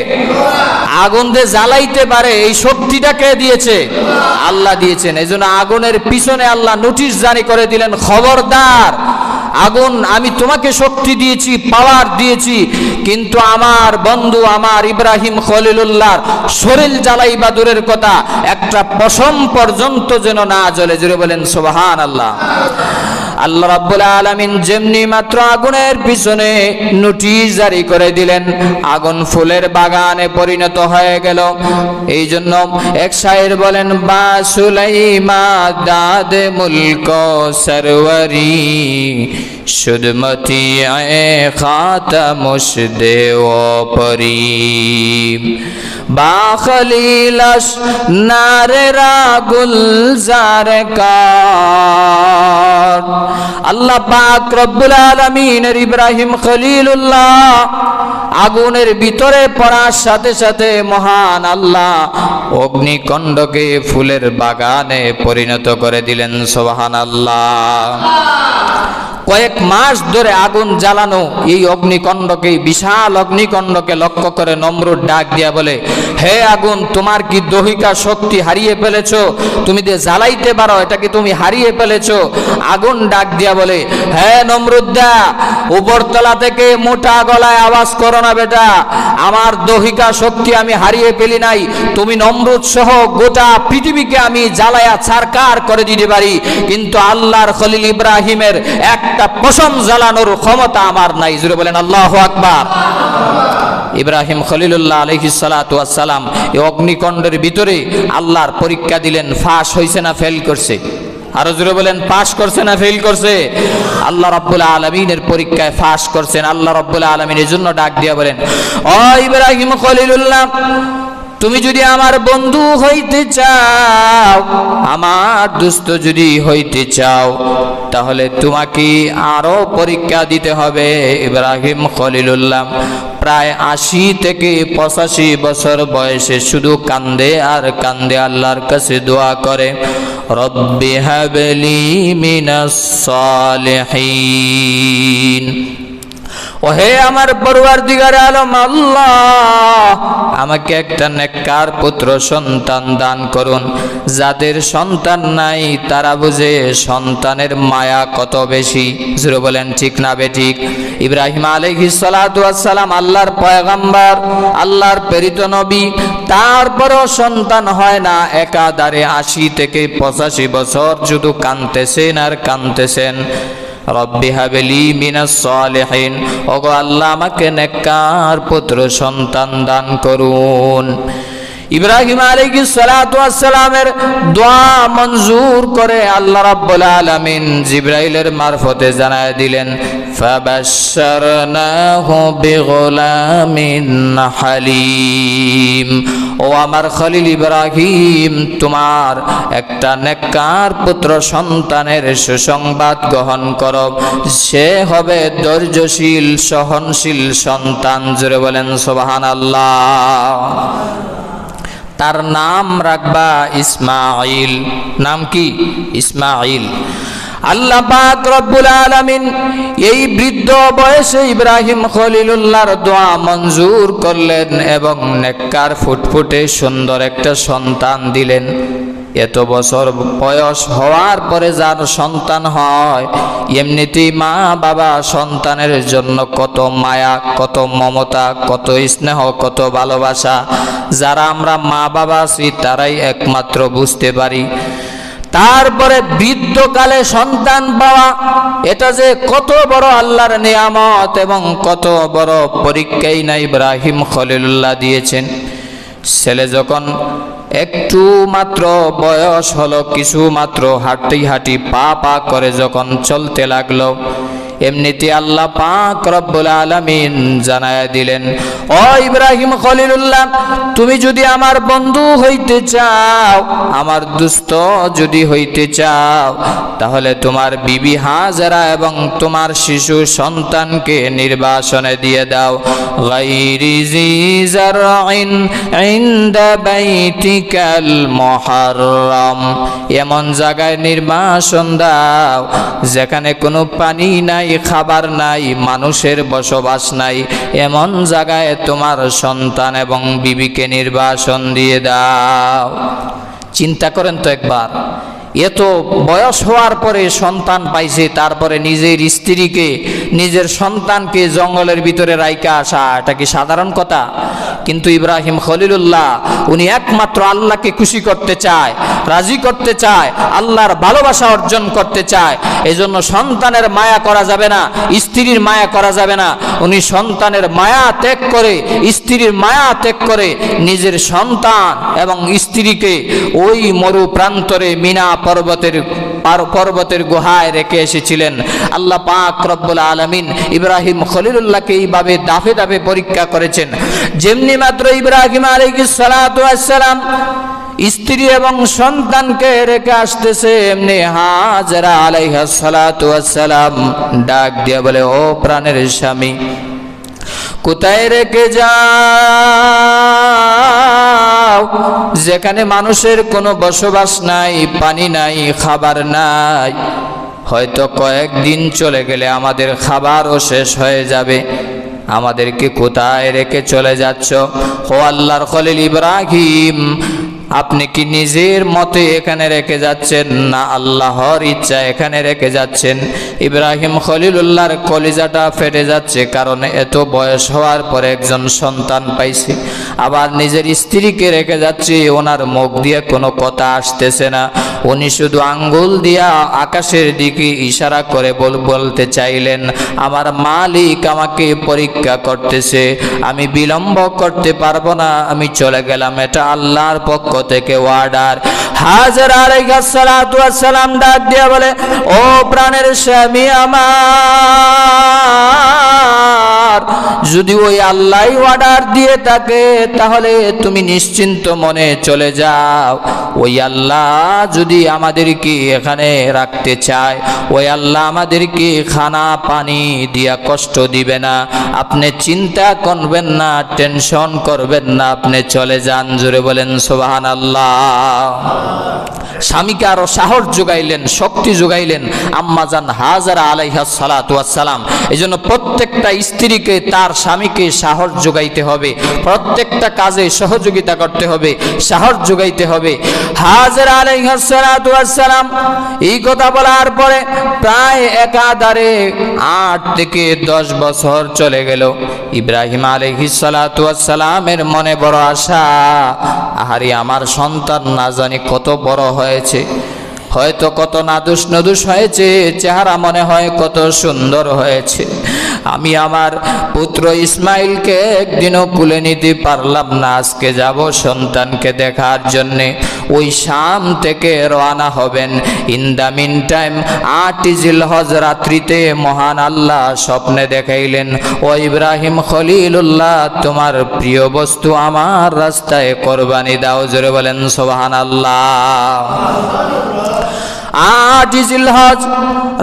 আগুন যে জ্বালাইতে পারে এই শক্তিটা কে দিয়েছে? আল্লাহ দিয়েছেন। এই জন্য আগুনের পিছনে আল্লাহ নোটিশ জারি করে দিলেন, খবরদার আগুন, আমি তোমাকে শক্তি দিয়েছি, পাওয়ার দিয়েছি, কিন্তু আমার বন্ধু আমার ইব্রাহিম খলিলুল্লাহর শরীর জ্বালাইবা দূরের কথা, একটা পশম পর্যন্ত যেন না জ্বলে। জুড়ে বলেন সুবহানাল্লাহ। আল্লাহ রাব্বুল আলামিন যেমনি মাত্র আগুনের পিছনে নোটিশ জারি করে দিলেন, আগুন ফুলের বাগানে পরিণত হয়ে গেল। এই জন্য এক শায়ের বলেন, বা সুলাইমা দাদে মুলক সরওয়ারি শুদমতি আয়ে খাতামুশ দেও পরি বা খলিলাস নারেরা গুলজার কার। আল্লাহ পাক রব্বুল আলামিনের ইব্রাহিম খলিলুল্লাহ আগুনের ভিতরে পড়ার সাথে সাথে মহান আল্লাহ অগ্নিকুণ্ডকে ফুলের বাগানে পরিণত করে দিলেন। সুবহানাল্লাহ। কয়েক মাস ধরে আগুন জ্বালানো এই অগ্নিকুণ্ডকে, বিশাল অগ্নিকুণ্ডকে লক্ষ্য করে নমরুদ ডাক দিয়া বলে, হে আগুন, তোমার কি দৈহিকা শক্তি হারিয়ে ফেলেছো? তুমি যে জ্বালাইতে পারো, এটা কি তুমি হারিয়ে ফেলেছো? আগুন ডাক দিয়া বলে, হে নমরুদা, উপরতলা থেকে মোটা গলায় আওয়াজ করো না বেটা, আমার দৈহিকা শক্তি আমি হারিয়ে ফেলি নাই। তুমি নমরুদ সহ গোটা পৃথিবীকে আমি জ্বালায়া ছারকার করে দিতে পারি, কিন্তু আল্লাহর খলিল ইব্রাহিমের একটা পশম জ্বালানোর ক্ষমতা আমার নাই। জুড়ে বলেন আল্লাহু আকবার। ইব্রাহিম খলিলুল্লাহ আলাইহিস সালাতু ওয়াস সালাম এই অগ্নিকুণ্ডের ভিতরে আল্লাহর পরীক্ষা দিলেন। ফাঁস হইছে না ফেল করছে? আরো জোরে বলেন, পাস করছে না ফেল করছে? আল্লাহ রাব্বুল আলামিনের পরীক্ষায় ফাঁস করছেন। আল্লাহ রাব্বুল আলামিন এর জন্য ডাক দিয়া বলেন, ও ইব্রাহিম খলিলুল্লাহ, তুমি যদি আমার বন্ধু হইতে চাও, আমার দোস্ত যদি হইতে চাও, তাহলে তোমাকে আরো পরীক্ষা দিতে হবে। ইব্রাহিম খলিলুল্লাহ প্রায় ৮০ থেকে ৮৫ বছর বয়সে শুধু কান্দে আর কান্দে আল্লাহর কাছে দোয়া করে, রব্বি হাবলি মিনাস সালিহিন। ওহে আমার পরওয়ারদিগার আলম আল্লাহ, আমাকে একটা নেককার পুত্র সন্তান দান করুন। যাদের সন্তান নাই তারা বুঝে সন্তানের মায়া কত বেশি। জোরে বলেন ঠিক না বেঠিক? ইব্রাহিম আলাইহিস সালাতু ওয়াস সালাম আল্লাহর পয়গম্বর, আল্লাহর প্রেরিত নবী, তারপরও সন্তান হয় না। একাধারে ৮০ থেকে ৮৫ বছর শুধু কাঁদতেছেন আর কাঁদতেছেন। রব্বি হাবলি মিনাস সালিহিন, ওগো আল্লাহ আমাকে নেককার পুত্র সন্তান দান করুন। ইব্রাহিম আলাইহিস সালাতু ওয়াস সালামের দোয়া মঞ্জুর করে আল্লাহ রাব্বুল আলামিন জিবরাইলের মারফতে জানায় দিলেন, ফাবাশশারনাহু বিগুলামিন হালিম। ও আমার খলিল ইব্রাহিম, তোমার একটা নেককার পুত্র সন্তানের সুসংবাদ গ্রহণ করো, সে হবে ধৈর্যশীল সহনশীল সন্তান। জোরে বলেন সুবহানাল্লাহ। তার নাম রাখবা ইসমাঈল। নাম কি? ইসমাঈল। আল্লাহ পাক রব্বুল আলামিন এই বৃদ্ধ বয়সে ইব্রাহিম খলিলুল্লাহর দোয়া মঞ্জুর করলেন এবং নেককার ফুটফুটে সুন্দর একটা সন্তান দিলেন। এত বছর বয়স হওয়ার পরে যার সন্তান হয়, এমনিতেই মা বাবা সন্তানের জন্য কত মায়া, কত মমতা, কত স্নেহ, কত ভালোবাসা, যারা আমরা মা বাবা আছি তারাই একমাত্র বুঝতে পারি। তারপরে বৃদ্ধকালে সন্তান পাওয়া, এটা যে কত বড় আল্লাহর নিয়ামত এবং কত বড় পরীক্ষাই না ইব্রাহিম খলিলুল্লাহ দিয়েছেন। ছেলে যখন একটু মাত্র বয়স হলো, কিছু মাত্র হাঁটি পা পা করে যখন চলতে লাগলো, এমনিতে আল্লাহ পাক রব্বুল আলামিন জানায়া দিলেন, ও ইব্রাহিম খলিলুল্লাহ, তুমি যদি আমার বন্ধু হইতে চাও, আমার দুস্থ যদি হইতে চাও, তাহলে তোমার বিবি হাজেরা এবং তোমার শিশু সন্তানকে নির্বাসনে দিয়ে দাও। গায়রি জি জারইন ইনদা বাইতিকাল মুহাররম, এমন জায়গায় নির্বাসন দাও যেখানে কোনো পানি নাই, খাবার নাই, মানুষের বসবাস নাই, এমন জায়গায় তোমার সন্তান এবং বিবিকে নির্বাসন দিয়ে দাও। চিন্তা করেন তো একবার, এত বয়স হওয়ার পরে সন্তান পাইছে, তারপরে নিজের স্ত্রীকে, নিজের সন্তানকে জঙ্গলের ভিতরে রাইকা আসা, এটা কি সাধারণ কথা? কিন্তু ইব্রাহিম খলিলুল্লাহ উনি একমাত্র আল্লাহকে খুশি করতে চায়, রাজি করতে চায়, আল্লাহর ভালোবাসা অর্জন করতে চায়। এজন্য সন্তানের মায়া করা যাবে না, স্ত্রীর মায়া করা যাবে না। উনি সন্তানের মায়া ত্যাগ করে, স্ত্রীর মায়া ত্যাগ করে নিজের সন্তান এবং স্ত্রীকে ওই মরু প্রান্তরে মিনা পর্বতের গুহায় রেখে এসেছিলেন। আল্লাহ পাক রব্বুল আলামিন ইব্রাহিম খলিলুল্লাহকে এইভাবে দাফে দাফে পরীক্ষা করেছেন। যেমনি মাত্র ইব্রাহিম আলাইহিস সালাতু ওয়াস সালাম স্ত্রী এবং সন্তানকে রেখে আসতেছে, এমনি হাজেরা আলাইহাস সালাতু ওয়াস সালাম ডাক দিয়ে বলে, ও প্রাণের স্বামী, কোথায় রেখে যাও? যেখানে মানুষের কোনো বসবাস নাই, পানি নাই, খাবার নাই, হয়তো কয়েকদিন চলে গেলে আমাদের খাবারও শেষ হয়ে যাবে। আমাদেরকে কোথায় রেখে চলে যাচ্ছ? ও আল্লাহর খলিল ইব্রাহিম, আপনি কি নিজের মতে এখানে রেখে যাচ্ছেন, না আল্লাহর ইচ্ছা এখানে রেখে যাচ্ছেন? ইব্রাহিম খলিলুল্লাহর কলিজাটা ফেটে যাচ্ছে, কারণ এত বয়স হওয়ার পরে একজন সন্তান পাইছে, আবার নিজের স্ত্রীকে রেখে যাচ্ছে, ওনার মুখ দিয়ে কোনো কথা আসতেছে না। উনি শুধু আঙ্গুল দিয়া আকাশের দিকে ইশারা করে বলতে চাইলেন, আমার মালিক আমাকে পরীক্ষা করতেছে, আমি বিলম্ব করতে পারবো না, আমি চলে গেলাম, এটা আল্লাহর পক্ষ থেকে অর্ডার। হাজেরা আলাইহিস সালাতু ওয়াস সালাম ডাক দিয়ে বলে, ও প্রাণের স্বামী আমার, যদি ওই আল্লাহ অর্ডার দিয়ে থাকে তাহলে তুমি নিশ্চিন্ত মনে চলে যাও। ওই আল্লাহ যদি আমাদেরকে এখানে রাখতে চায়, ওই আল্লাহ আমাদেরকে খানা পানি দিয়া কষ্ট দিবে না, আপনি চিন্তা করবেন না, টেনশন করবেন না, আপনি চলে যান। জোরে বলেন সুবহানাল্লাহ। স্বামীকে আরো সাহস যোগাইলেন, শক্তি যোগাইলেন আম্মাজান হাজেরা আলাইহাস সালাতু ওয়াস সালাম। এজন্য প্রত্যেকটা স্ত্রীকে তার স্বামীকে সাহস যোগাইতে হবে, প্রত্যেকটা কাজে সহযোগিতা করতে হবে, সাহস যোগাইতে হবে। হাজেরা আলাইহাস সালাতু ওয়াস সালাম এই কথা বলার পরে প্রায় একাধারে 8 থেকে 10 বছর চলে গেল। ইব্রাহিম আলাইহিস সালাতু ওয়াস সালামের মনে বড় আশা, আহারে আমার সন্তান না জানি কত বড় হয়েছে, হয়তো কত নাদুস নদুস হয়েছে, চেহারা মনে হয় কত সুন্দর হয়েছে, আমি আমার পুত্র ইসমাইলকে একদিনও কুলে নিতে পারলাম না, আজকে যাব সন্তানকে দেখার জন্যে। ওই শাম থেকে রওনা হবেন। ইন দ্য মিন টাইম 8 জিলহজ রাত্রিতে মহান আল্লাহ স্বপ্নে দেখাইলেন, ও ইব্রাহিম খলিলুল্লাহ, তোমার প্রিয় বস্তু আমার রাস্তায় কোরবানি দাও। জোরে বলেন সুবহানাল্লাহ। 8 জিলহজ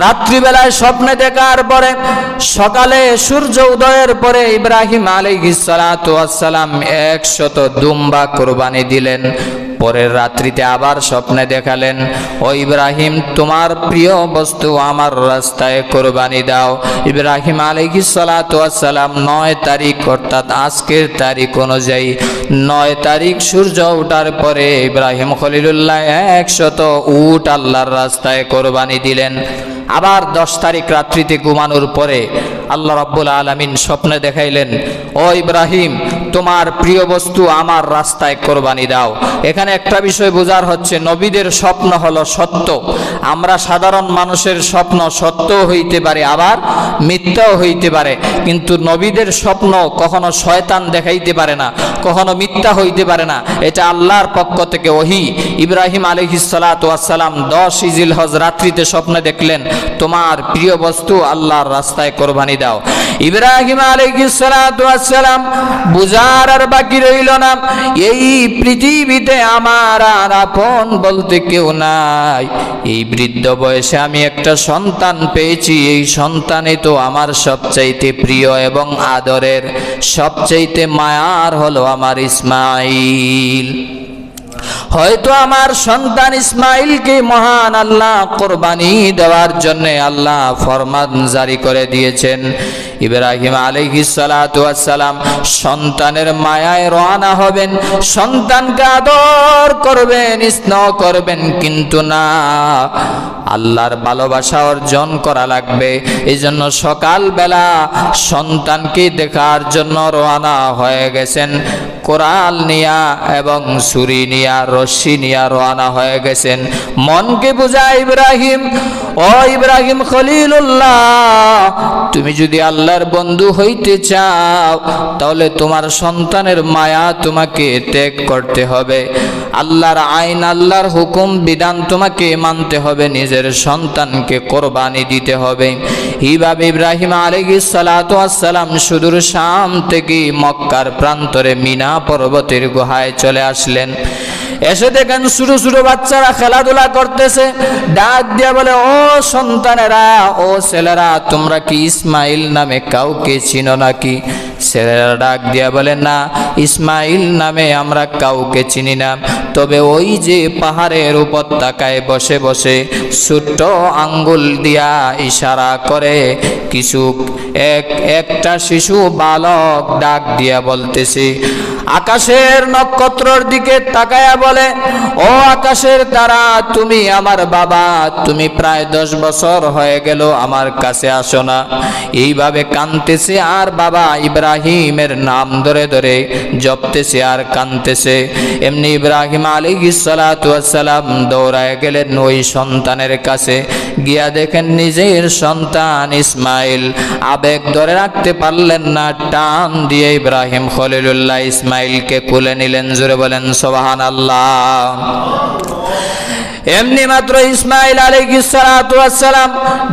রাত্রিবেলায় স্বপ্নে দেখার পরে সকালে সূর্য উদয়ের পরে ইব্রাহিম আলাইহিস সালাতু ওয়াস সালাম 100 দুম্বা কোরবানি দিলেন। পরের রাত্রিতে আবার স্বপ্নে দেখালেন, ও ইব্রাহিম, তোমার প্রিয় বস্তু আমার রাস্তায় কোরবানি দাও। ইব্রাহিম আলাইহিস সালাতু ওয়াস সালাম 9 তারিখ অর্থাৎ আজকের তারিখ অনুযায়ী 9 তারিখ সূর্য ওঠার পরে ইব্রাহিম খলিলুল্লাহ 100 উট আল্লাহর রাস্তায় কোরবানি দিলেন। আবার 10 তারিখ রাত্রিতে ঘুমানোর পরে আল্লাহ রাব্বুল আলামিন স্বপ্নে দেখাইলেন, ও ইব্রাহিম, তোমার প্রিয় বস্তু আমার রাস্তায় কোরবানি দাও। এখানে একটা বিষয় বোঝার হচ্ছে, নবীদের স্বপ্ন হলো সত্য। আমরা সাধারণ মানুষের স্বপ্ন সত্যও হইতে পারে, আবার মিথ্যাও হইতে পারে, কিন্তু নবীদের স্বপ্ন কখনো শয়তান দেখাইতে পারে না, কখনো মিথ্যা হইতে পারে না। এটা আল্লাহর পক্ষ থেকে ওহী। ইব্রাহিম আলাইহিস সালাতু ওয়াস সালাম 10 জিলহজ রাত্রিতে স্বপ্নে দেখলেন, তোমার প্রিয় বস্তু আল্লাহর রাস্তায় কোরবানি দাও। ইব্রাহিম আলাইহিস সালাতু ওয়াস সালাম বুঝার আর বাকি রইল না, এই পৃথিবীতে আমার আর আপন বলতে কেউ নাই। এই বৃদ্ধ বয়সে আমি একটা সন্তান পেয়েছি, এই সন্তানই তো আমার সবচাইতে প্রিয় এবং আদরের, সবচাইতে মায়ার হলো আমার ইসমাইল। হয়তো আমার সন্তান ইসমাইলকে মহান আল্লাহ কোরবানি দেওয়ার জন্য আল্লাহ ফরমান জারি করে দিয়েছেন। ইব্রাহিম আলাইহিস সালাতু ওয়াস সালাম সন্তানের মায়ায় রওনা হবেন, সন্তানকে আদর করবেন, স্নেহ করবেন, কিন্তু না, আল্লাহর ভালোবাসা অর্জন করা লাগবে। এই জন্য সকালবেলা সন্তানকে দেখার জন্য রওনা হয়ে গেছেন। কোরাল নিয়া এবং ছুরি নিয়া রশ্মি নিয়া রওনা হয়ে গেছেন। মনকে বুঝায়, ইব্রাহিম, ও ইব্রাহিম খলিলুল্লাহ, তুমি যদি আল্লাহর বন্ধু হইতে চাও তাহলে তোমার সন্তানের মায়া তোমাকে ত্যাগ করতে হবে, আল্লাহর আইন, আল্লাহর হুকুম বিধান তোমাকে মানতে হবে, নিজের সন্তানকে কোরবানি দিতে হবে। এইভাবে ইব্রাহিম আলাইহিস সালাতু ওয়াস সালাম সুদূর শাম থেকে মক্কার প্রান্তরে মিনা পর্বতের গুহায় চলে আসলেন। এসে দেখেন ছোট ছোট বাচ্চারা খেলাধুলা করতেছে। ডাক দিয়া বলে, ও সন্তানেরা, ও ছেলেরা, তোমরা কি ইসমাইল নামে কাউকে চিনো নাকি? ছেলেরা ডাক দিয়া বলে, না, ইসমাইল নামে আমরা কাউকে চিনি না, তবে ওই যে পাহাড়ের উপত্যকায় বসে বসে ছোট্ট আঙ্গুল দিয়া ইশারা করে কিছু একটা শিশু বালক ডাক দিয়া বলতেছে। আকাশের নক্ষত্রর দিকে তাকায়া বলে, ও আকাশের তারা, তুমি আমার বাবা, তুমি প্রায় 10 বছর হয়ে গেল আমার কাছে আসো না। এইভাবে কাঁদতেছে আর বাবা ইব্রাহিমের নাম ধরে ধরে জপতেছে আর কাঁদতেছে। এমনি ইব্রাহিম আলাইহিস সালাতু ওয়াস সালাম দৌড়ায় গেলেন ওই সন্তানের কাছে। গিয়া দেখেন নিজের সন্তান ইসমাইল। আবেগ ধরে রাখতে পারলেন না, টান দিয়ে ইব্রাহিম খলিলুল্লাহ ইসমাইলকে কোলে নিলেন। জোরে বলেন সুবহানাল্লাহ। এমনি মাত্র ইসমাইল আলাইহিস সালাতু ওয়াস সালাম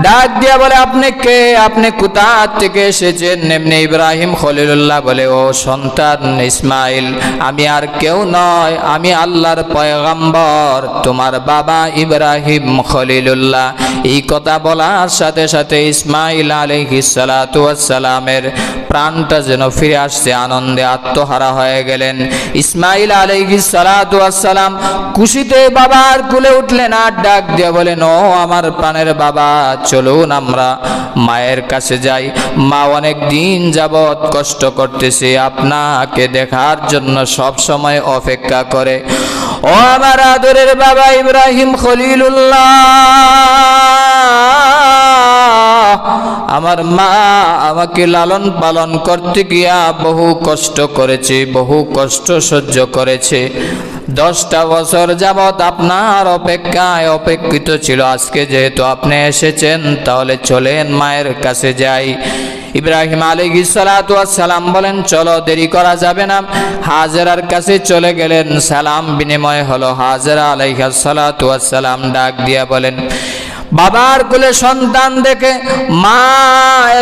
ডাক দিয়া বলে, আপনি কে? আপনি কোথা থেকে এসেছেন? এমনি ইব্রাহিম খলিলুল্লাহ বলে, ও সন্তান ইসমাইল, আমি আর কেউ নয়, আমি আল্লাহর পয়গম্বর, তোমার বাবা ইব্রাহিম খলিলুল্লাহ। এই কথা বলার সাথে সাথে ইসমাইল আলাইহিস সালাতু ওয়াস সালামের প্রাণটা যেন ফিরে আসছে, আনন্দে আত্মহারা হয়ে গেলেন। ইসমাইল আলাইহিস সালাতু ওয়াস সালাম খুশিতে বাবার কোলে উঠলেন আর ডাক দিয়ে বলেন, ও আমার প্রাণের বাবা, চলুন আমরা মায়ের কাছে যাই। মা অনেক দিন যাবৎ কষ্ট করতেছে, আপনাকে দেখার জন্য সব সময় অপেক্ষা করে। ও আমার আদরের বাবা ইব্রাহিম খলিলুল্লাহ, আমার মা আমাকে লালন পালন করতে গিয়া বহু কষ্ট করেছে, বহু কষ্ট সহ্য করেছে। 10টা বছর যাবৎ আপনার অপেক্ষায় অপেক্ষিত ছিল। আজকে যেহেতু আপনি এসেছেন, তাহলে চলেন মায়ের কাছে যাই। ইব্রাহিম আলাইহিস সালাতু ওয়াস সালাম বলেন, চলো, দেরি করা যাবে না। হাজেরার কাছে চলে গেলেন, সালাম বিনিময় হলো। হাজেরা আলাইহিস সালাতু ওয়াস সালাম ডাক দিয়া বলেন, বাবার কোলে সন্তান দেখে মা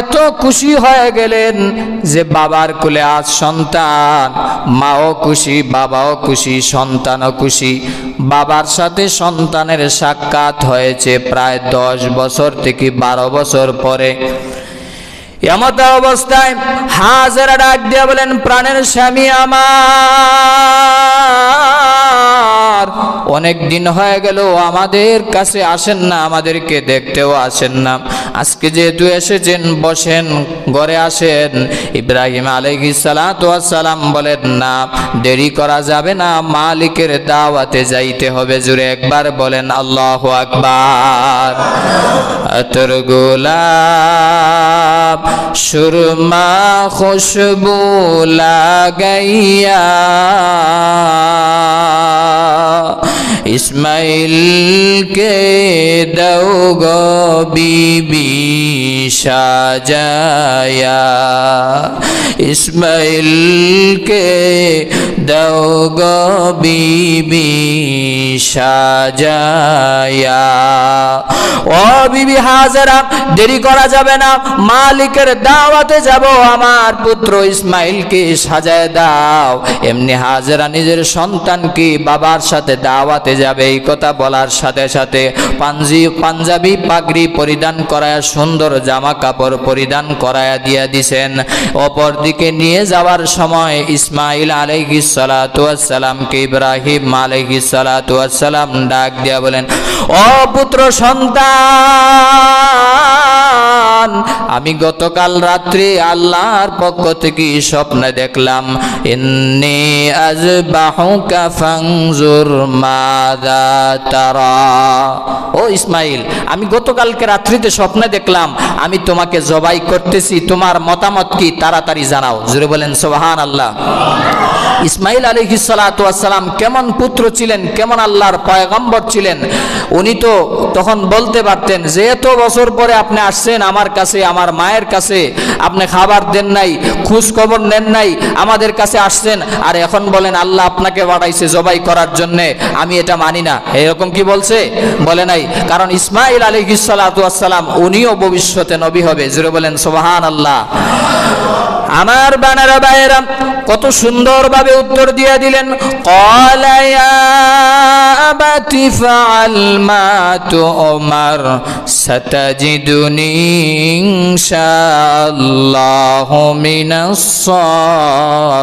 এত খুশি হয়ে গেলেন যে বাবার কোলে আজ সন্তান। মাও খুশি, বাবাও খুশি, সন্তানও খুশি। বাবার সাথে সন্তানের সাক্ষাৎ হয়েছে প্রায় 10 বছর থেকে 12 বছর পরে। এমত অবস্থায় হাজেরা ডাক দিয়া বলেন, প্রাণের স্বামী আমার, অনেক দিন হয়ে গেল আমাদের কাছে আসেন না, আমাদেরকে দেখতেও আসেন না। আজকে যেহেতু এসেছেন, বসেন, ঘরে আসেন। ইব্রাহিম আলাইহিস সালাতু ওয়াস সালাম বলেন, না, দেরি করা যাবে না, মালিকের দাওয়াতে যাইতে হবে। জুড়ে একবার বলেন আল্লাহু আকবার। আতর গোলাপ সুরমা খুশবু লাগাইয়া ইসমাইল কে দাও গো বিবি সাজায়া, ইসমাইল কে দাও গো বিবি সাজায়া। ও বিবি হাজেরা, দেরি করা যাবে না, মালিকের দাওয়াতে যাব, আমার পুত্র ইসমাইলকে সাজায় দাও। এমনি হাজেরা নিজের সন্তানকে বাবার সাথে দাওয়াতে যাবে, এই কথা বলার সাথে সাথে পাঞ্জাবি পাগড়ি পরিধান করায়, সুন্দর জামা কাপড় পরিধান করায়া দিয়া দিছেন। অপর দিকে নিয়ে যাওয়ার সময় ইসমাইল আলাইহিস সালাতু ওয়াস সালামকে ইব্রাহিম আলাইহিস সালাতু ওয়াস সালাম ডাক দিয়া বলেন, ও পুত্র সন্তান, আমি গতকাল রাত্রে আল্লাহর পক্ষ থেকে স্বপ্নে দেখলাম, ইন্নী আযবাহুকা ফানজুর মাযা তারা। ও ইসমাইল, আমি গতকালকে রাত্রিতে স্বপ্নে দেখলাম আমি তোমাকে জবাই করতেছি, তোমার মতামত কি, তাড়াতাড়ি জানাও। জোরে বলেন সুবহানাল্লাহ। ইসমাইল আলাইহিস সালাতু ওয়াস সালাম কেমন পুত্র ছিলেন, কেমন আল্লাহর পয়গম্বর ছিলেন। উনি তো তখন বলতে পারতেন যে এত বছর পরে আপনি আসছেন আমার কাছে, আমার মায়ের কাছে, আপনি খাবার দেন নাই, খোঁজ খবর নেন নাই, আমাদের কাছে আসছেন, আর এখন বলেন আল্লাহ আপনাকে পাঠাইছে জবাই করার জন্য, আমি এটা মানি না। এরকম কি বলছে? বলে নাই। কারণ ইসমাইল আলাইহিস সালাতু ওয়াস সালাম উনিও ভবিষ্যতে নবী হবে। জোরে বলেন সুবহানাল্লাহ। আমার বানারা ভাইয়েরা কত সুন্দরভাবে উত্তর দিয়ে দিলেন, ক্বালা ইয়া আবাতি ফাআল মা তু'মার সাতাজিদুনি ইনশাআল্লাহু মিনাস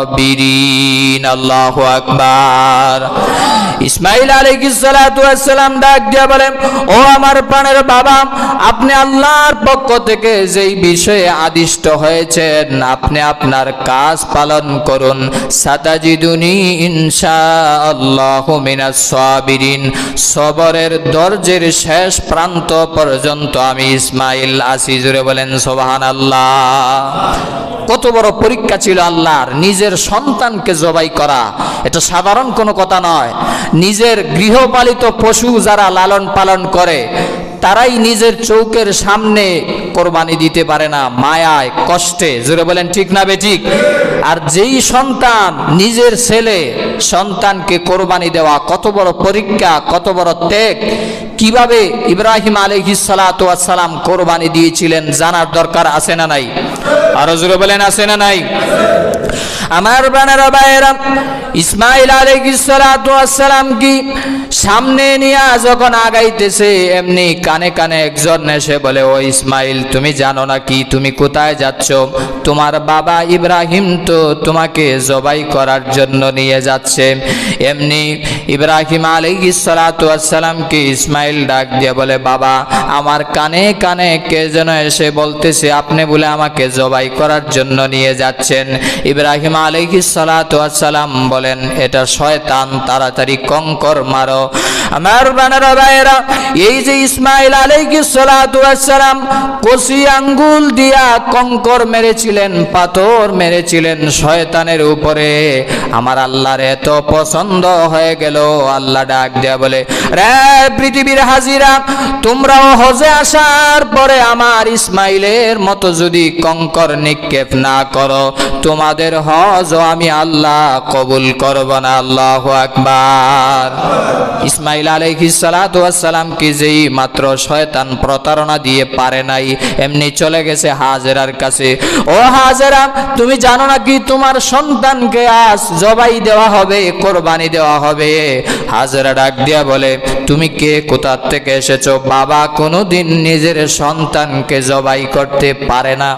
সাবিরিন। আল্লাহু আকবার। ইসমাইল আলাইহিস সালাতু ওয়াস সালাম ডাক দিয়ে বলেন, ও আমার প্রাণের বাবা, আপনি আল্লাহর পক্ষ থেকে যেই বিষয়ে আদিষ্ট হয়েছেন আপনি আপনার কাজ পালন করুন। সাতাজিদুনি ইনশাআল্লাহু মিনাস সাবিরিন। সবরের দরজের শেষ প্রান্ত পর্যন্ত আমি ইসমাইল আছি। জোরে বলেন সুবহানাল্লাহ। কত বড় পরীক্ষা ছিল আল্লাহর, নিজের সন্তানকে জবাই করা এটা সাধারণ কোনো কথা নয়। নিজের গৃহপালিত পশু যারা লালন পালন করে তারাই নিজের চৌকের সামনে কোরবানি দিতে পারে না, মায়ায় কষ্টে। জোরে বলেন ঠিক না বেঠিক? আর যেই সন্তান, নিজের ছেলে সন্তানকে কোরবানি দেওয়া কত বড় পরীক্ষা, কত বড় ত্যাগ। কিভাবে ইব্রাহিম আলাইহিস সালাতু ওয়াস সালাম কোরবানি দিয়েছিলেন জানার দরকার আছে না নাই? আরো জোরে বলেন আছে না নাই? আমার বানারা ভাইয়েরা, ইসমাইল আলাইহিস সালাতু ওয়াস সালাম কি সামনে নিয়ে যখন আগাইতেছে, এমনি কানে কানে একজন এসে বলে, ও ইসমাইল, তুমি জানো না কি তুমি কোথায় যাচ্ছ? তোমার বাবা ইব্রাহিম তো তোমাকে জবাই করার জন্য নিয়ে যাচ্ছে। এমনি ইব্রাহিম আলাইহিস সালাতু ওয়াস সালামকে ইসমাইল ডাক দিয়ে বলে, বাবা আমার কানে কানে কে যেন এসে বলতেছে আপনি বলে আমাকে জবাই করার জন্য নিয়ে যাচ্ছেন। ইব্রাহিম আলাইহিস সালাতু ওয়াস সালাম বলেন, এটা শয়তান, তাড়াতাড়ি কঙ্কর মারো। আমার বানারা ভাইয়েরা, এই যে ইসমাইল আলাইহিস সালাতু ওয়াস সালাম কচি আঙ্গুল দিয়া কঙ্কর মেরেছিলেন, পাথর মেরেছিলেন শয়তানের উপরে, আমার আল্লাহর এত পছন্দ হয়ে গেল, আল্লাহ ডাক দেয়া বলে, রে পৃথিবীর হাজিরা, তোমরাও হজে আসার পরে আমার ইসমাইলের মতো যদি কঙ্কর নিক্ষেপ না করো, তোমাদের হজও আমি আল্লাহ কবুল করব না। আল্লাহু আকবার। ইসমাইল আলাইহিস সালাতু ওয়াস সালাম কি যেই মাত্র শয়তান প্রতারণা দিয়ে পারে নাই, এমনি চলে গেছে হাজেরার কাছে। ও হাজেরা, তুমি জানো না কি তোমার সন্তানকে আজ জবাই দেওয়া হবে, কোরবানি দেওয়া হবে? হাজেরা ডাক দিয়া বলে, তুমি কে, কোথা থেকে এসেছো? বাবা কোনোদিন নিজের সন্তানকে জবাই করতে পারে না।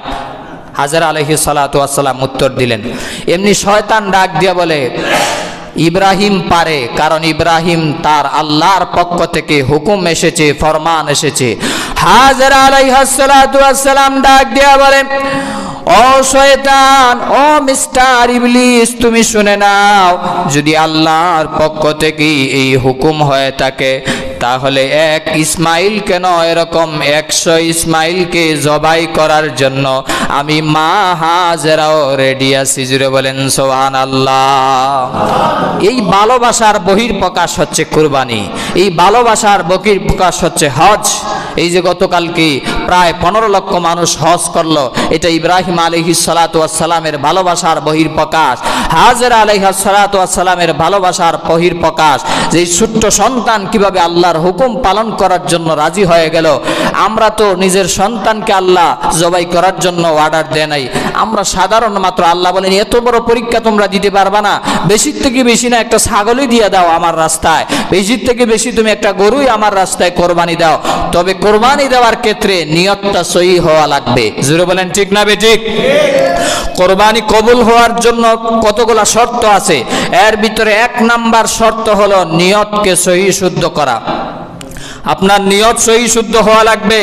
হাজেরা আলাইহিস সালাতু ওয়াস সালাম উত্তর দিলেন। এমনি শয়তান ডাক দিয়া বলে, ইব্রাহিম পারে, কারণ ইব্রাহিম তার আল্লাহর পক্ষ থেকে হুকুম এসেছে, ফরমান এসেছে। হাজেরা আলাইহিস সালাতু ওয়াস সালাম ডাক দিয়া বলেন, ও শয়তান, ও মিস্টার ইবলিস, তুমি শুনে নাও, যদি আল্লাহর পক্ষ থেকে এই হুকুম হয়ে থাকে তাহলে এক ইসমাইল কেন, এরকম 100 ইসমাইলকে জবাই করার জন্য আমি মা হাজেরাও রেডি আছি। জুড়ে বলেন সুবহানাল্লাহ। এই ভালোবাসার বহিঃপ্রকাশ হচ্ছে কুরবানি, এই ভালোবাসার বহিঃপ্রকাশ হচ্ছে হজ। এই যে গতকালকে প্রায় 15 লক্ষ মানুষ হজ করলো, এটা ইব্রাহিম আলাইহিস সালাতু ওয়াস সালামের ভালোবাসার বহিঃপ্রকাশ, হাজেরা আলাইহিস সালাতু ওয়াস সালামের ভালোবাসার বহিঃপ্রকাশ। যে ছোট্ট সন্তান কিভাবে আল্লাহর হুকুম পালন করার জন্য রাজি হয়ে গেল। আমরা তো নিজের সন্তানকে আল্লাহ জবাই করার জন্য অর্ডার দেয় নাই, আমরা সাধারণ মাত্র আল্লাহ বলেন এত বড় পরীক্ষা তোমরা দিতে পারবা না, বেশির থেকে বেশি না একটা ছাগলই দিয়ে দাও আমার রাস্তায়, বেশির থেকে বেশি তুমি একটা গরুই আমার রাস্তায় কোরবানি দাও। তবে কোরবানি দেওয়ার ক্ষেত্রে নিয়তটা সহি হওয়া লাগবে। জোরে বলেন ঠিক না বেঠিক? কোরবানি কবুল হওয়ার জন্য কতগুলো শর্ত আছে, এর ভিতরে 1 নাম্বার শর্ত হলো নিয়তকে সহি শুদ্ধ করা। আপনার নিয়ত সহি শুদ্ধ হওয়া লাগবে।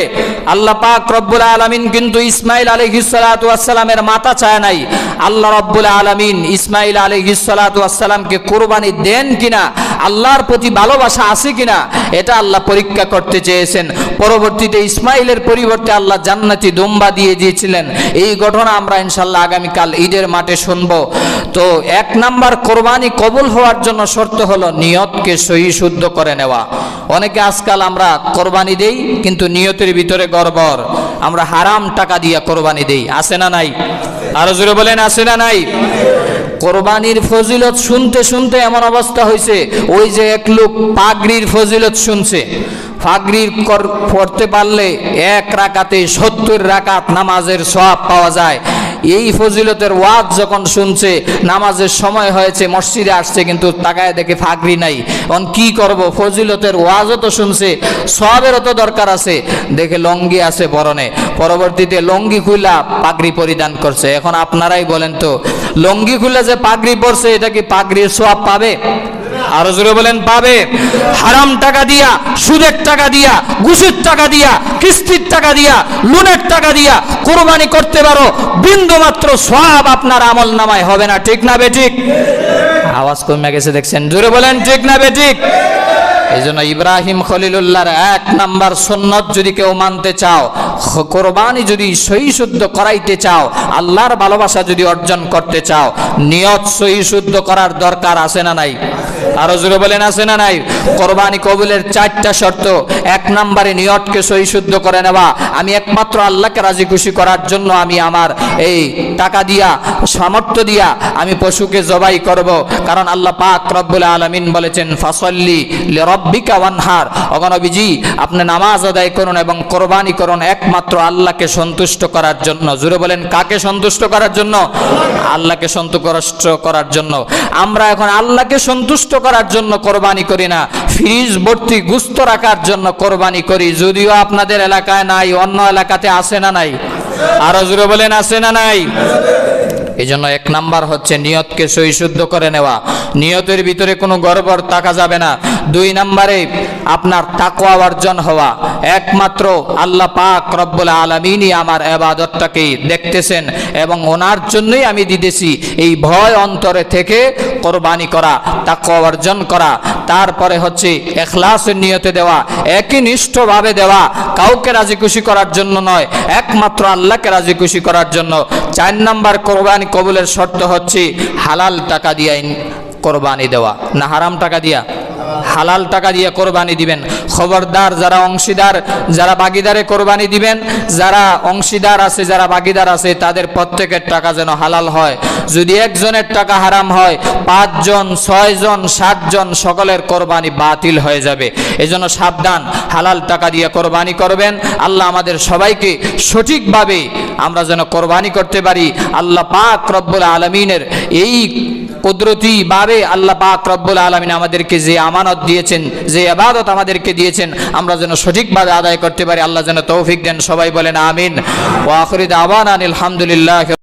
আল্লাহ পাক রব্বুল আলামিন কিন্তু ইসমাইল আলাইহিস সালাতু ওয়াস সালামের মাথা চায় নাই। আল্লাহ রব্বুল আলামিন ইসমাইল আলাইহিস সালাতু ওয়াস সালামকে কুরবানি দেন কিনা, আল্লাহর প্রতি ভালোবাসা আছে কিনা, এটা আল্লাহ পরীক্ষা করতে চেয়েছেন। পরবর্তীতে ইসমাইলের পরিবর্তে আল্লাহ জান্নাতি দুম্বা দিয়ে দিয়েছিলেন। এই ঘটনা আমরা ইনশাআল্লাহ আগামীকাল ঈদের মাঠে শুনব। তো 1 নাম্বার কোরবানি কবুল হওয়ার জন্য শর্ত হলো নিয়তকে সহি শুদ্ধ করে নেওয়া। অনেকে আজকাল আমরা কোরবানি দেই কিন্তু নিয়তের ভিতরে গড়বড়, আমরা হারাম টাকা দিয়া কোরবানি দেই। আছে না নাই? আরো জোরে বলেন, আছে না নাই? কোরবানির ফজিলত শুনতে শুনতে এমন অবস্থা হয়েছে, ওই যে এক লোক পাগড়ির ফজিলত শুনছে, পাগড়ির পড়তে পারলে 1 রাকাতে 70 রাকাত নামাজের সওয়াব পাওয়া যায়। এই ফজিলতের ওয়াজ যখন শুনছে, নামাজের সময় হয়েছে, মসজিদে আসছে কিন্তু তাকায় দেখে পাগড়ি নাই। এখন কি করব? ফজিলতের ওয়াজও তো শুনছে, সওয়াবেরও তো দরকার আছে, দেখে লঙ্গি আছে পরনে, পরবর্তীতে লঙ্গি খুলা পাগড়ি পরিধান করছে। এখন আপনারাই বলেন তো, লঙ্গি খুলে যে পাগড়ি পরছে এটা কি পাগড়ির সওয়াব পাবে? আরো জোরে বলেন, পাবে? হারাম টাকা দিয়া, সুদের টাকা দিয়া, ঘুষের টাকা দিয়া, কিস্তির টাকা দিয়া, লোনের টাকা দিয়া কোরবানি করতে পারো, বিন্দু মাত্র সওয়াব আপনার আমল নামায় হবে না। ঠিক না বেঠিক? আওয়াজ কমে গেছে দেখছেন, জোরে বলেন ঠিক না বেঠিক? এই জন্য ইব্রাহিম খলিলুল্লাহর 1 নাম্বার সুন্নত যদি কেউ মানতে চাও, কোরবানি যদি সহি শুদ্ধ করাইতে চাও, আল্লাহর ভালোবাসা যদি অর্জন করতে চাও, নিয়ত সহি শুদ্ধ করার দরকার আছে না নাই? আরো জোরে বলেন, আছে না নাই? কোরবানি কবুলের 4টা শর্ত। 1 নম্বরে নিয়তকে সহি শুদ্ধ করে নেওয়া, আমি একমাত্র আল্লাহকে রাজি খুশি করার জন্য আমি আমার এই টাকা দিয়া, সামর্থ্য দিয়া আমি পশুকে জবাই করব, কারণ আল্লাহ পাক রব্বুল আলামিন বলেছেন ফাসাল্লি লিরাব্বিকা ওয়ানহার। ওগো নবীজি, আপনি নামাজ আদায় করুন এবং কোরবানি করুন একমাত্র আল্লাহকে সন্তুষ্ট করার জন্য। জোরে বলেন, কাকে সন্তুষ্ট করার জন্য? আল্লাহকে সন্তুষ্ট করার জন্য। আমরা এখন আল্লাহকে সন্তুষ্ট করার জন্য কোরবানি করি না, ফ্রিজ ভর্তি গোশত রাখার জন্য কোরবানি করি, যদিও আপনাদের এলাকায় নাই, অন্য এলাকাতে আছে না নাই? আরো জোরে বলেন, আছে না নাই? এই জন্য 1 নাম্বার হচ্ছে নিয়তকে সহিশুদ্ধ করে নেওয়া, নিয়তের ভিতরে কোনো গড়বড় থাকা যাবে না। 2 নাম্বারে আপনার তাকওয়া অর্জন হওয়া, একমাত্র আল্লাহ পাক রব্বুল আলামিনই আমার ইবাদতটাকে দেখতেছেন এবং ওনার জন্যই আমি দিতেছি, এই ভয় অন্তরে থেকে কোরবানি করা, তাকওয়া অর্জন করা। তারপরে হচ্ছে ইখলাসের নিয়তে দেওয়া, একনিষ্ঠভাবে দেওয়া, কাউকে রাজি খুশি করার জন্য নয়, একমাত্র আল্লাহকে রাজি খুশি করার জন্য। 4 নাম্বার কোরবানি কবুলের শর্ত হচ্ছে হালাল টাকা দিয়ে কোরবানি দেওয়া, না হারাম টাকা দিয়া, হালাল টাকা দিয়ে কোরবানি দিবেন। খবরদার যারা অংশীদার, যারা ভাগীদারে কোরবানি দিবেন, যারা অংশীদার আছে, যারা ভাগীদার আছে, তাদের প্রত্যেকের টাকা যেন হালাল হয়। যদি একজনের টাকা হারাম হয়, 5 জন, 6 জন, 7 জন সকলের কোরবানি বাতিল হয়ে যাবে। এজন্য সাবধান, হালাল টাকা দিয়ে কোরবানি করবেন। আল্লাহ আমাদের সবাইকে সঠিকভাবে আমরা যেন কোরবানি করতে পারি। আল্লাহ পাক রব্বুল আলামিনের এই কুদরতি ভাবে আল্লাহ পাক রব্বুল আলামিন আমাদেরকে যে আমানত দিয়েছেন, যে ইবাদত আমাদেরকে দিয়েছেন, আমরা যেন সঠিকভাবে আদায় করতে পারি। আল্লাহ যেন তৌফিক দেন। সবাই বলেন আমিন। ওয়া আখিরু দাওয়ানা আলহামদুলিল্লাহ।